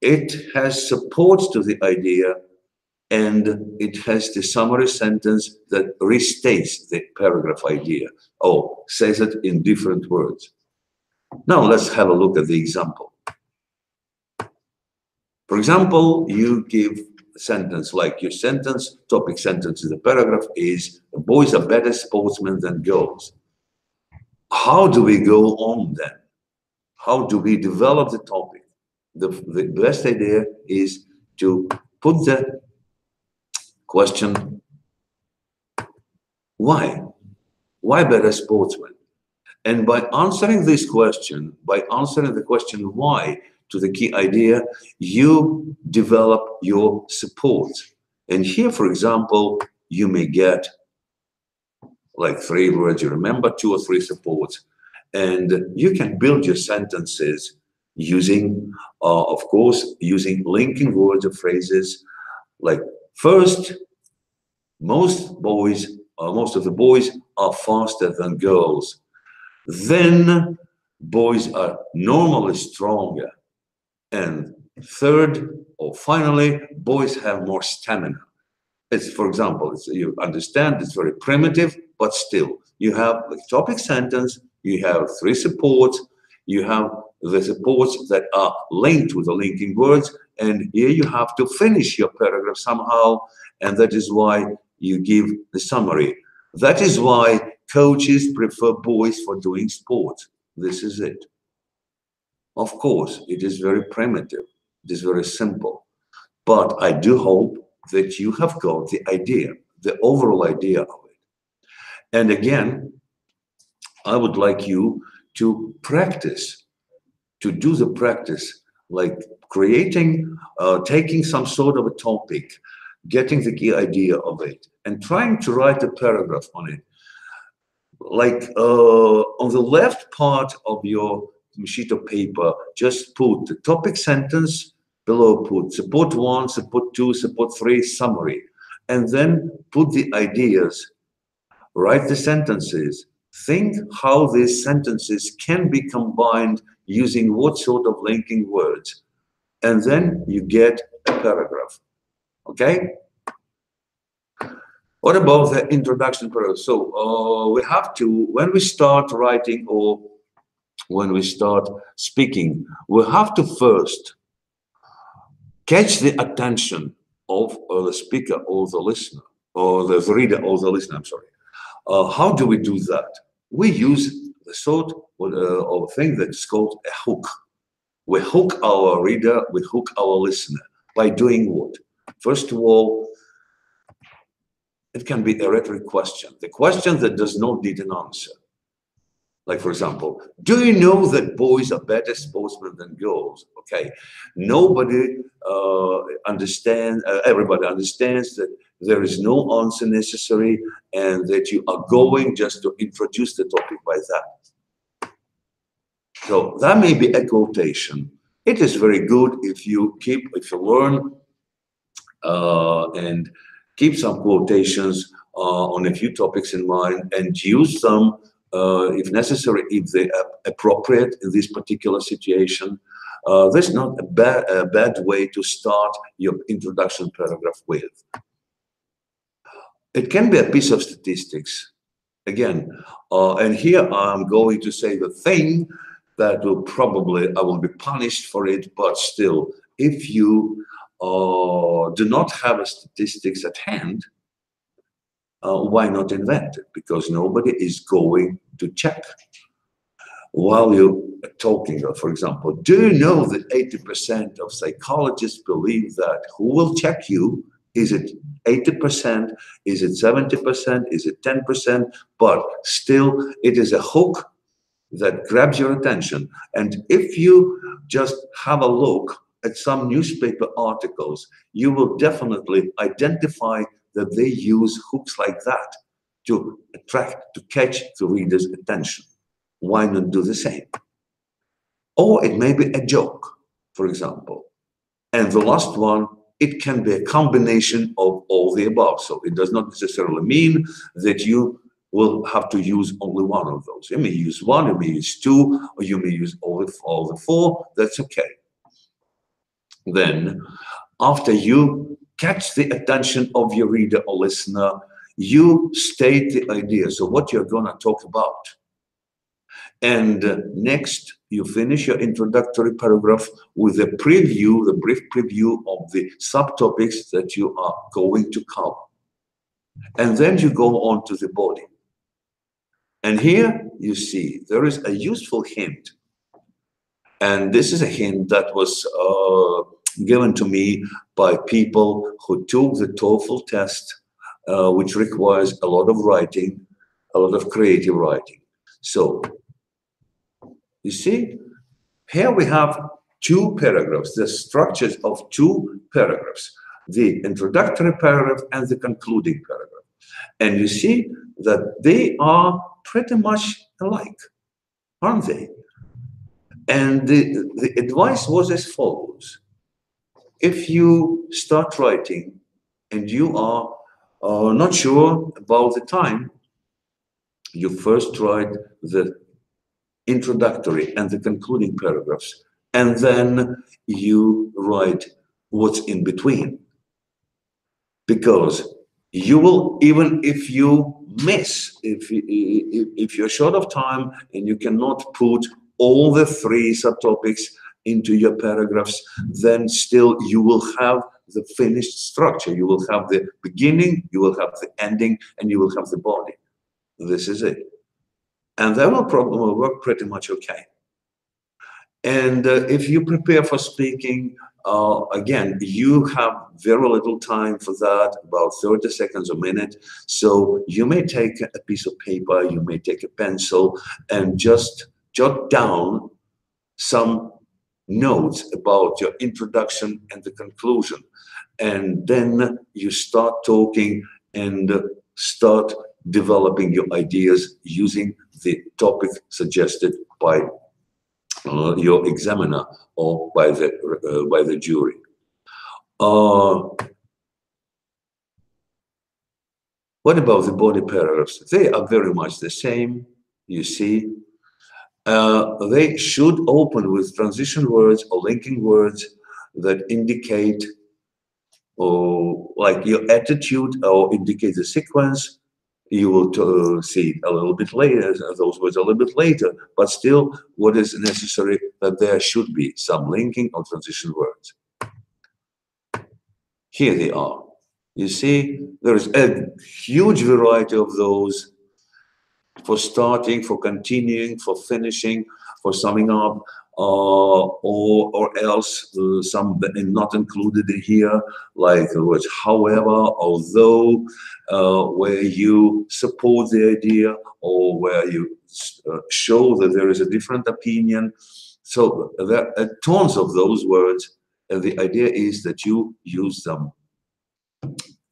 It has supports to the idea, and it has the summary sentence that restates the paragraph idea, or says it in different words. Now let's have a look at the example. For example, you give a sentence like your sentence, topic sentence in the paragraph is, boys are better sportsmen than girls. How do we go on then? How do we develop the topic? The best idea is to put the question, why? Why better sportsmen? And by answering this question, by answering the question why to the key idea, you develop your support. And here, for example, you may get like 3 words, you remember 2 or 3 supports, and you can build your sentences using, of course, using linking words or phrases like, first, most of the boys are faster than girls. Then, boys are normally stronger. And third, or finally, boys have more stamina. It's, for example, you understand it's very primitive, but still, you have the topic sentence, you have 3 supports, you have the supports that are linked with the linking words, and here you have to finish your paragraph somehow, and that is why you give the summary. That is why coaches prefer boys for doing sports. This is it. Of course, it is very primitive. It is very simple. But I do hope that you have got the idea, the overall idea of it. And again, I would like you to practice, to do the practice, like creating, taking some sort of a topic, getting the key idea of it, and trying to write a paragraph on it. Like on the left part of your sheet of paper, just put the topic sentence, below put support 1, support 2, support 3, summary, and then put the ideas, write the sentences, think how these sentences can be combined using what sort of linking words, and then you get a paragraph. Okay? What about the introduction paragraph? So we have to, when we start writing or when we start speaking, we have to first catch the attention of the speaker or the listener, or the reader or the listener, I'm sorry. How do we do that? We use the sort of thing that's called a hook. We hook our reader, we hook our listener by doing what? First of all, it can be a rhetoric question, the question that does not need an answer. Like, for example, do you know that boys are better sportsmen than girls? Okay, nobody understands, everybody understands that there is no answer necessary and that you are going just to introduce the topic by that. So that may be a quotation. It is very good if you learn and keep some quotations on a few topics in mind and use them if necessary, if they are appropriate in this particular situation. That's not a bad way to start your introduction paragraph with. It can be a piece of statistics, again, and here I'm going to say the thing that will probably, I will be punished for it, but still, if you do not have a statistics at hand, why not invent it? Because nobody is going to check. While you're talking, for example, do you know that 80% of psychologists believe that? Who will check you? Is it 80%? Is it 70%? Is it 10%? But still, it is a hook that grabs your attention. And if you just have a look at some newspaper articles, you will definitely identify that they use hooks like that to attract, to catch the reader's attention. Why not do the same? Or it may be a joke, for example. And the last one, it can be a combination of all the above. So it does not necessarily mean that you will have to use only one of those. You may use one, you may use two, or you may use all the four. That's okay. Then, after you catch the attention of your reader or listener, you state the idea, so what you're going to talk about. And next, you finish your introductory paragraph with a preview, the brief preview of the subtopics that you are going to cover. And then you go on to the body. And here you see there is a useful hint. And this is a hint that was given to me by people who took the TOEFL test, which requires a lot of writing, a lot of creative writing. So, you see, here we have two paragraphs, the structures of two paragraphs, the introductory paragraph and the concluding paragraph. And you see that they are pretty much alike, aren't they? And the advice was as follows. If you start writing and you are not sure about the time, you first write the introductory and the concluding paragraphs, and then you write what's in between. Because you will, even if you miss, if you're short of time and you cannot put all the three subtopics into your paragraphs, then still you will have the finished structure. You will have the beginning, you will have the ending, and you will have the body. This is it. And that will probably work pretty much okay. And if you prepare for speaking, again, you have very little time for that, about 30 seconds a minute. So you may take a piece of paper, you may take a pencil, and just jot down some notes about your introduction and the conclusion. And then you start talking and start developing your ideas using the topic suggested by your examiner or by the jury. What about the body paragraphs? They are very much the same, you see. They should open with transition words or linking words that indicate like your attitude or indicate the sequence. You will see a little bit later, those words a little bit later, but still what is necessary that there should be some linking or transition words. Here they are. You see, there is a huge variety of those for starting, for continuing, for finishing, for summing up, or else some not included here, like the words however, although, where you support the idea or where you show that there is a different opinion. So there are tons of those words, and the idea is that you use them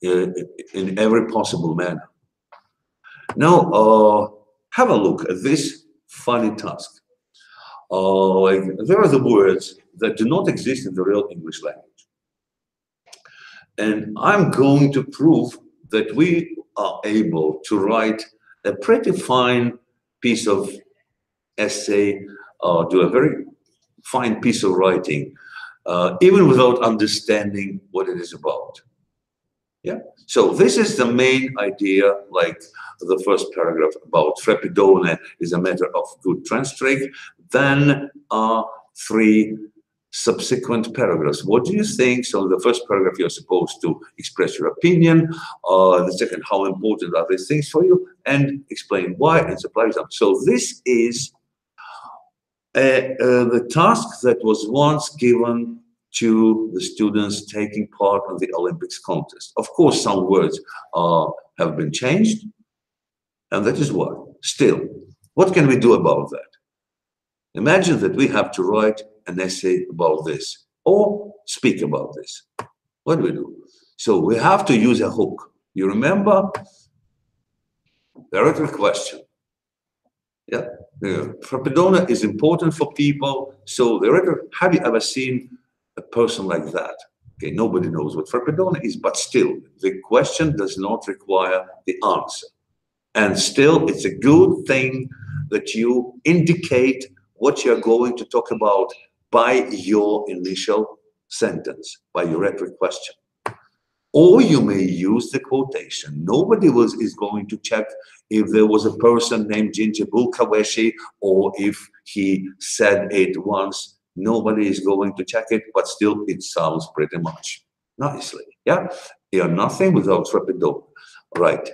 in every possible manner. Now, have a look at this funny task. Like there are the words that do not exist in the real English language. And I'm going to prove that we are able to write a pretty fine piece of essay, do a very fine piece of writing, even without understanding what it is about. Yeah. So this is the main idea, like the first paragraph about Freppedone is a matter of good transtrake. Then are 3 subsequent paragraphs. What do you think? So the first paragraph, you're supposed to express your opinion. The second, how important are these things for you? And explain why and supply examples. So this is the task that was once given to the students taking part in the Olympics contest. Of course, some words have been changed, and that is why. Still, what can we do about that? Imagine that we have to write an essay about this or speak about this. What do we do? So we have to use a hook. You remember? The rhetoric question. Yeah. Freppedone is important for people. So the rhetoric, have you ever seen a person like that? Okay, nobody knows what Freppedone is, but still, the question does not require the answer. And still, it's a good thing that you indicate what you're going to talk about by your initial sentence, by your rhetoric question. Or you may use the quotation. Nobody is going to check if there was a person named Ginger Bulkaweshi or if he said it once. Nobody is going to check it, but still it sounds pretty much nicely. Yeah, you're nothing without Freppedone, right?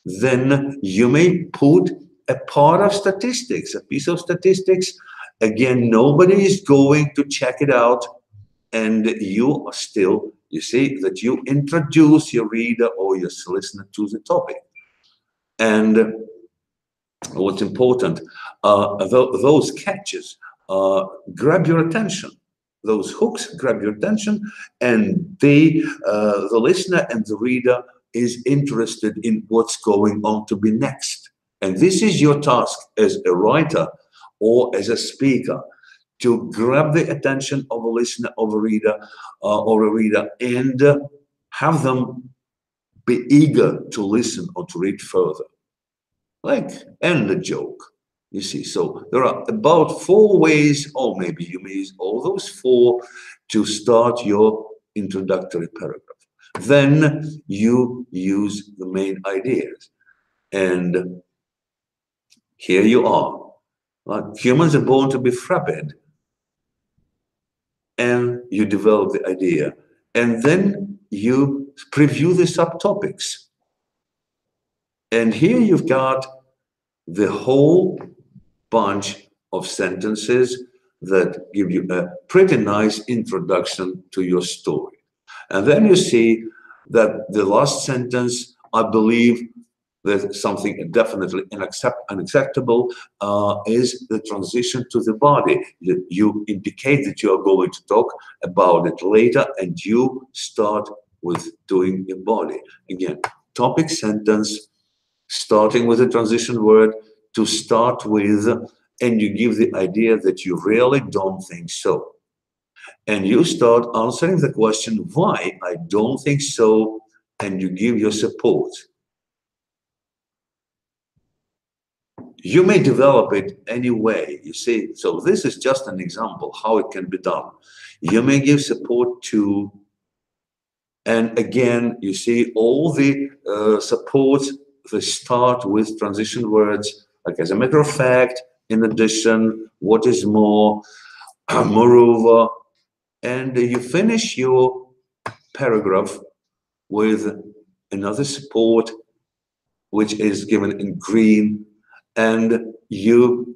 Then you may put a part of statistics, a piece of statistics. Again, nobody is going to check it out, and you are still, you see, that you introduce your reader or your listener to the topic. And what's important, those catches grab your attention. Those hooks grab your attention, and the listener and the reader is interested in what's going on to be next. And this is your task as a writer or as a speaker, to grab the attention of a listener, of a reader, and have them be eager to listen or to read further. Like end the joke, you see. So there are about 4 ways, or maybe you may use all those 4 to start your introductory paragraph. Then you use the main ideas. And here you are. Humans are born to be frapped. And you develop the idea. And then you preview the subtopics. And here you've got the whole bunch of sentences that give you a pretty nice introduction to your story. And then you see that the last sentence, I believe, there's something definitely unacceptable, is the transition to the body. You indicate that you are going to talk about it later, and you start with doing your body. Again, topic sentence, starting with a transition word to start with, and you give the idea that you really don't think so. And you start answering the question, why I don't think so, and you give your support. You may develop it any way, you see. So this is just an example how it can be done. You may give support to, and again, you see all the supports, they start with transition words, like as a matter of fact, in addition, what is more, moreover, and you finish your paragraph with another support, which is given in green, and you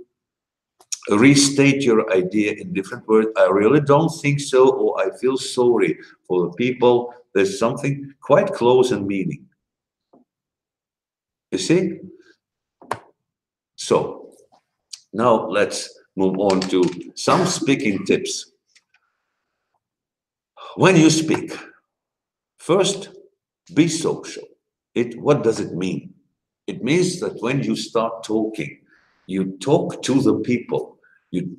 restate your idea in different words. I really don't think so, or I feel sorry for the people. There's something quite close in meaning. You see? So now let's move on to some speaking tips. When you speak, first, be social. What does it mean? It means that when you start talking, you talk to the people. You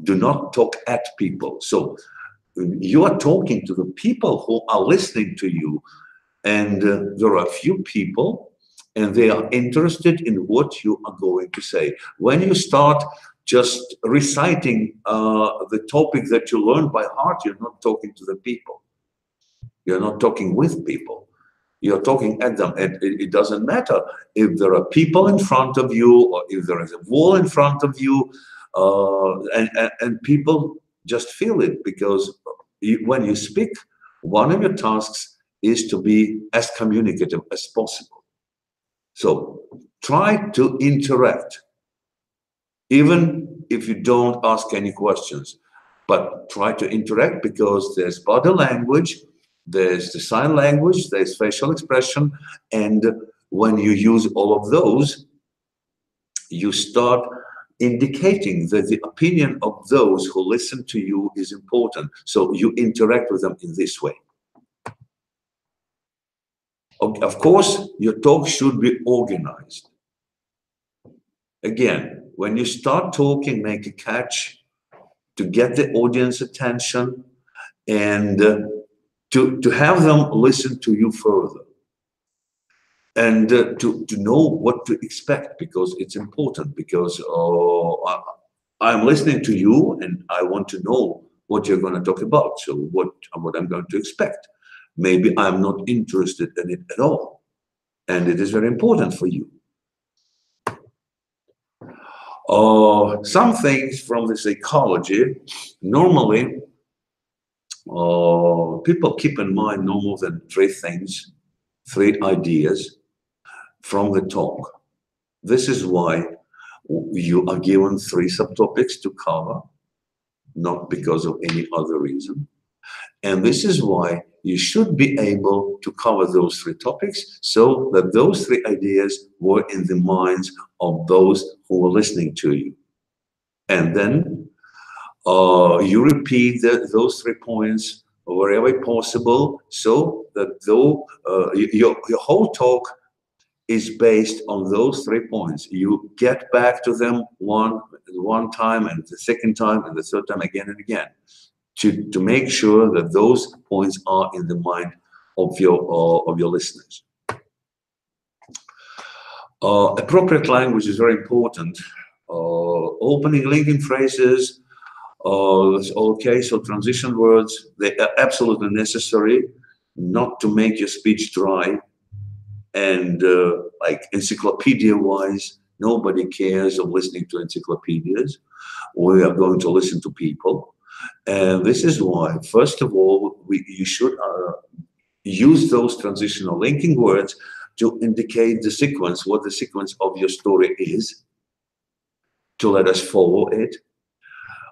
do not talk at people. So you are talking to the people who are listening to you, and there are a few people, and they are interested in what you are going to say. When you start just reciting the topic that you learned by heart, you're not talking to the people. You're not talking with people. You're talking at them. And it doesn't matter if there are people in front of you or if there is a wall in front of you, and people just feel it, because when you speak, one of your tasks is to be as communicative as possible. So try to interact, even if you don't ask any questions, but try to interact, because there's body language, there's the sign language, there's facial expression, and when you use all of those, you start indicating that the opinion of those who listen to you is important. So you interact with them in this way. Of course, your talk should be organized. Again, when you start talking, make a catch to get the audience attention, and to have them listen to you further, and to know what to expect, because it's important, because I'm listening to you and I want to know what you're going to talk about. So what I'm going to expect. Maybe I'm not interested in it at all, and it is very important for you. Some things from the psychology, normally people keep in mind no more than 3 things, 3 ideas from the talk. This is why you are given 3 subtopics to cover, not because of any other reason. And this is why you should be able to cover those 3 topics, so that those 3 ideas were in the minds of those who were listening to you. And then you repeat those 3 points wherever possible, so that though your whole talk is based on those 3 points. You get back to them one time, and the second time, and the third time, again and again, to make sure that those points are in the mind of your listeners. Appropriate language is very important. Opening linking phrases, okay, so transition words, they are absolutely necessary, not to make your speech dry. And like encyclopedia-wise, nobody cares of listening to encyclopedias. We are going to listen to people. And this is why, first of all, you should use those transitional linking words to indicate the sequence, what the sequence of your story is, to let us follow it.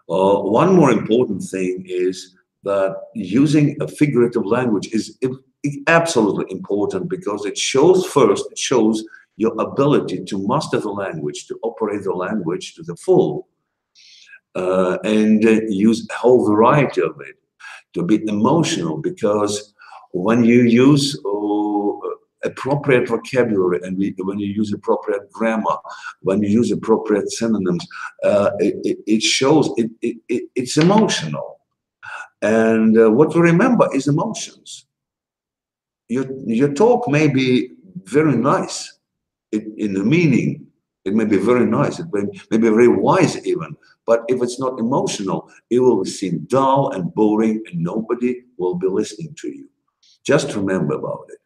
One more important thing is that using a figurative language is absolutely important because it shows your ability to master the language, to operate the language to the full, and use a whole variety of it, to be emotional, because when you use appropriate vocabulary and when you use appropriate grammar, when you use appropriate synonyms, it shows it's emotional. And what we remember is emotions. Your talk may be very nice in the meaning. It may be very nice. It may be very wise even. But if it's not emotional, it will seem dull and boring, and nobody will be listening to you. Just remember about it.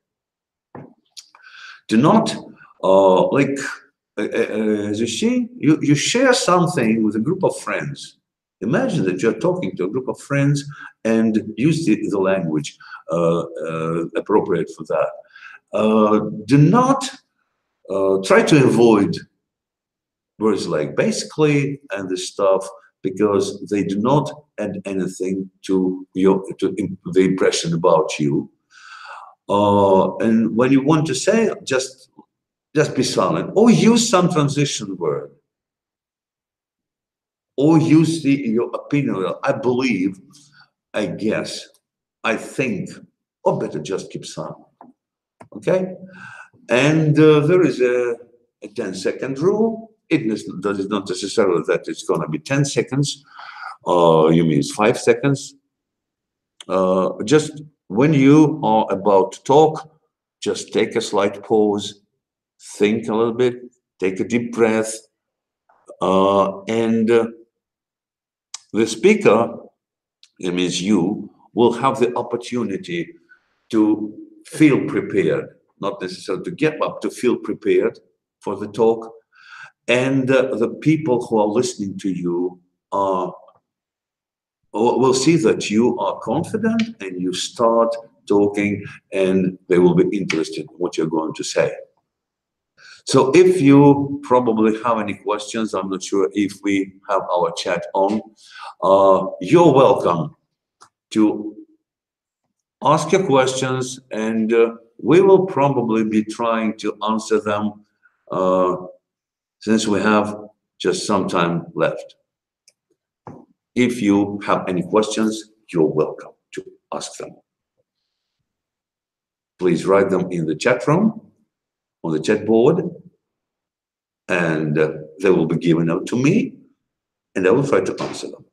Do not as you see, you share something with a group of friends. Imagine that you're talking to a group of friends and use the language appropriate for that. Do not try to avoid words like basically and this stuff, because they do not add anything to the impression about you. And when you want to say, just be silent, or use some transition word, or use your opinion. I believe, I guess, I think, or better just keep silent. Okay? And there is a 10-second rule. It is not necessarily that it's going to be 10 seconds. You mean 5 seconds. Just when you are about to talk, just take a slight pause, think a little bit, take a deep breath, and the speaker, it means you, will have the opportunity to feel prepared, not necessarily to get up, to feel prepared for the talk. And the people who are listening to you will see that you are confident and you start talking, and they will be interested in what you're going to say. So if you probably have any questions, I'm not sure if we have our chat on, you're welcome to ask your questions, and we will probably be trying to answer them since we have just some time left. If you have any questions, you're welcome to ask them. Please write them in the chat room, on the chat board, and they will be given out to me, and I will try to answer them.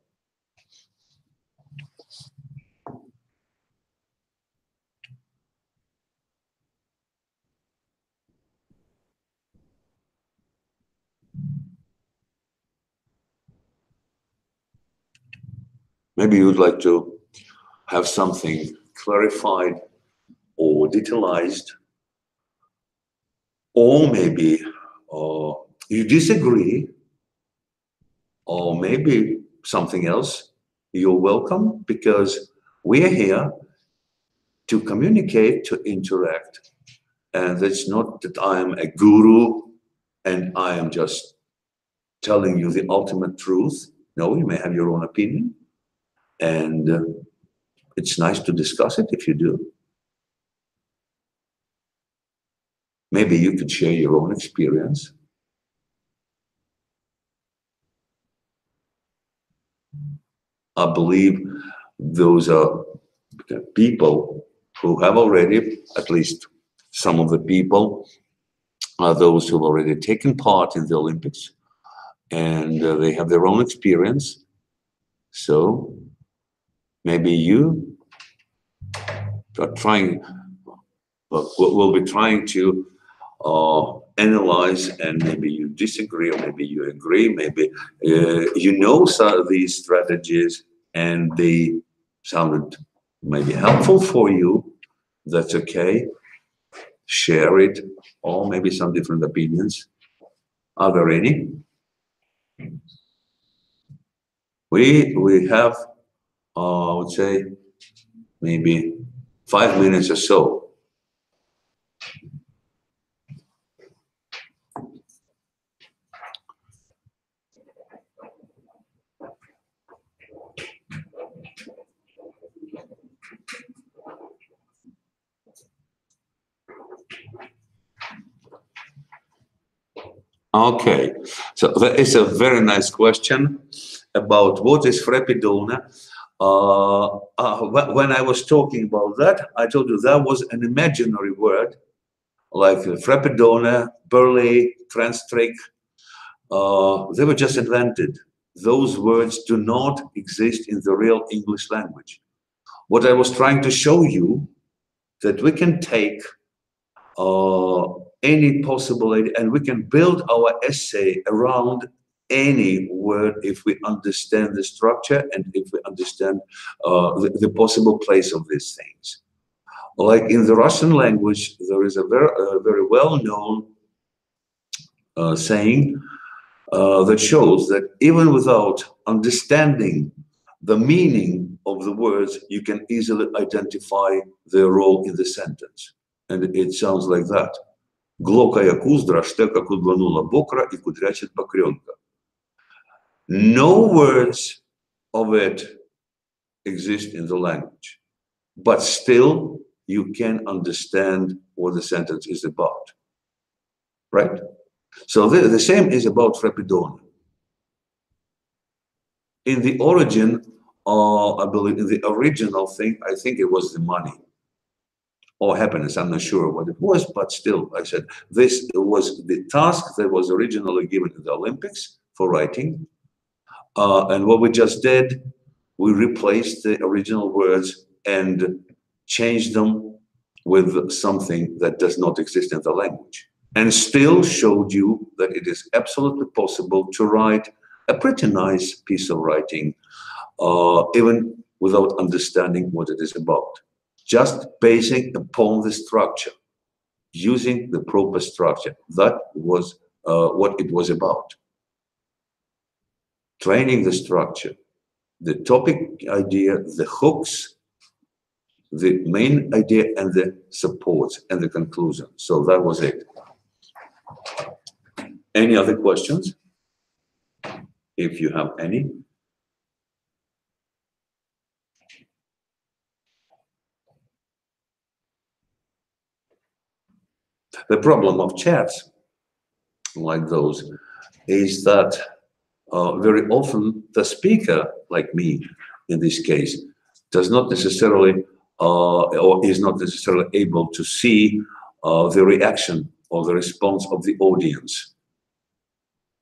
Maybe you'd like to have something clarified or detailized, or maybe you disagree, or maybe something else. You're welcome, because we are here to communicate, to interact. And it's not that I am a guru and I am just telling you the ultimate truth. No, you may have your own opinion, and it's nice to discuss it if you do. Maybe you could share your own experience. I believe those are people who have already, at least some of the people, are those who have already taken part in the Olympics, and they have their own experience. So maybe you are trying, we'll be trying to analyze, and maybe you disagree, or maybe you agree, maybe you know some of these strategies and they sounded maybe helpful for you. That's okay. Share it, or maybe some different opinions. Are there any? We have, I would say, maybe 5 minutes or so. Okay, so that is a very nice question about what is Freppidone. When I was talking about that, I told you that was an imaginary word, like Freppidone, Burley, Transtrick. They were just invented. Those words do not exist in the real English language. What I was trying to show you, that we can take any possibility and we can build our essay around any word if we understand the structure and if we understand the possible place of these things. Like in the Russian language, there is a very well-known saying that shows that even without understanding the meaning of the words, you can easily identify their role in the sentence. And it sounds like that. Глокая куздра, штека кудланула бокра и кудрячит покрёнка. No words of it exist in the language, but still you can understand what the sentence is about, right? So the same is about Freppidone. In the origin, I believe in the original thing, I think it was the money or happiness. I'm not sure what it was, but still, I said this was the task that was originally given in the Olympics for writing. And what we just did, we replaced the original words and changed them with something that does not exist in the language, and still showed you that it is absolutely possible to write a pretty nice piece of writing, even without understanding what it is about. Just basing upon the structure, using the proper structure. That was what it was about. Training the structure, the topic idea, the hooks, the main idea, and the supports and the conclusion. So that was it. Any other questions? If you have any. The problem of chats like those is that very often the speaker, like me in this case, does not necessarily or is not necessarily able to see the reaction or the response of the audience.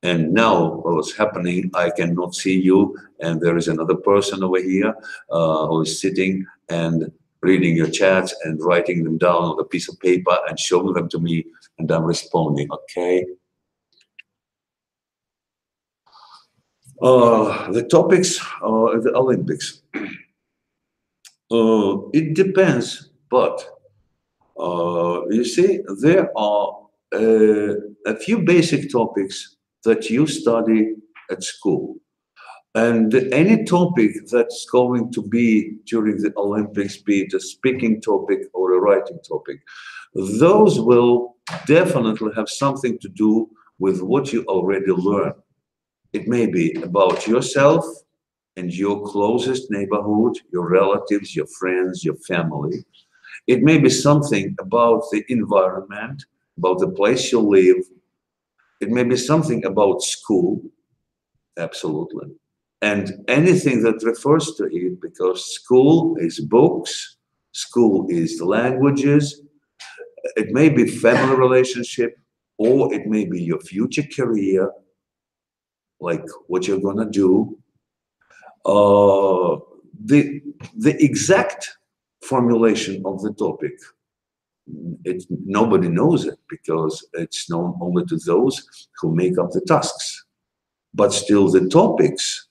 And now what's happening, I cannot see you, and there is another person over here who is sitting and reading your chats and writing them down on a piece of paper and showing them to me, and I'm responding, okay? The topics of the Olympics. It depends, but you see, there are a few basic topics that you study at school. And any topic that's going to be during the Olympics, be it a speaking topic or a writing topic, those will definitely have something to do with what you already learned. It may be about yourself and your closest neighborhood, your relatives, your friends, your family. It may be something about the environment, about the place you live. It may be something about school, absolutely. And anything that refers to it, because school is books, school is languages, it may be family relationship, or it may be your future career, like what you're gonna do. The exact formulation of the topic, nobody knows it because it's known only to those who make up the tasks. But still, the topics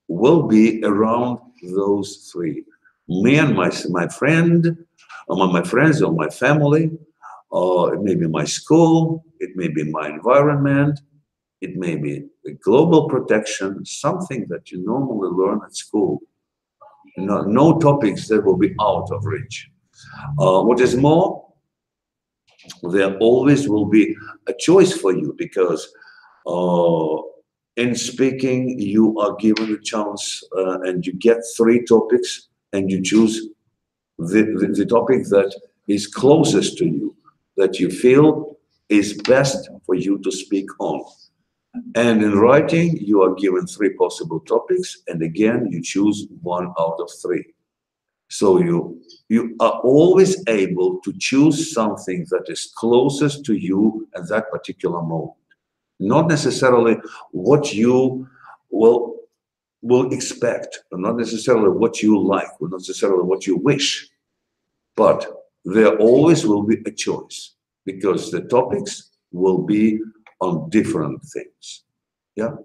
will be around those three. Me and my friend, among my friends or my family, it may be my school, it may be my environment, it may be the global protection, something that you normally learn at school. No topics that will be out of reach. What is more, there always will be a choice for you, because in speaking, you are given a chance and you get 3 topics and you choose the topic that is closest to you, that you feel is best for you to speak on. And in writing, you are given 3 possible topics, and again, you choose 1 out of 3. So you are always able to choose something that is closest to you at that particular moment. Not necessarily what you will expect, or not necessarily what you like, or not necessarily what you wish, but there always will be a choice, because the topics will be on different things. Yeah,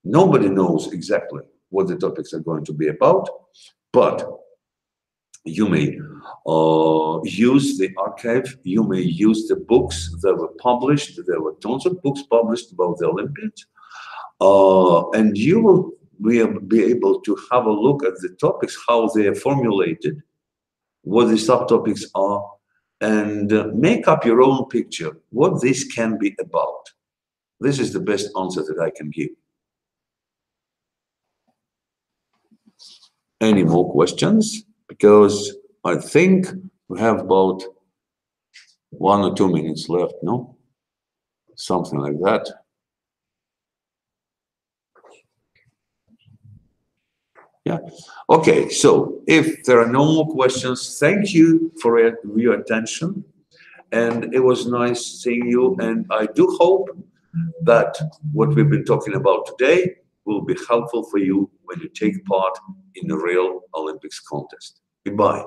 nobody knows exactly what the topics are going to be about, but you may use the archive, you may use the books that were published. There were tons of books published about the Olympians, and you will be able to have a look at the topics, how they are formulated, what the subtopics are, and make up your own picture, what this can be about. This is the best answer that I can give. Any more questions? Because I think we have about 1 or 2 minutes left, no? Something like that. Yeah. Okay, so if there are no more questions, thank you for your attention. And it was nice seeing you. And I do hope that what we've been talking about today will be helpful for you when you take part in the real Olympics contest. Goodbye.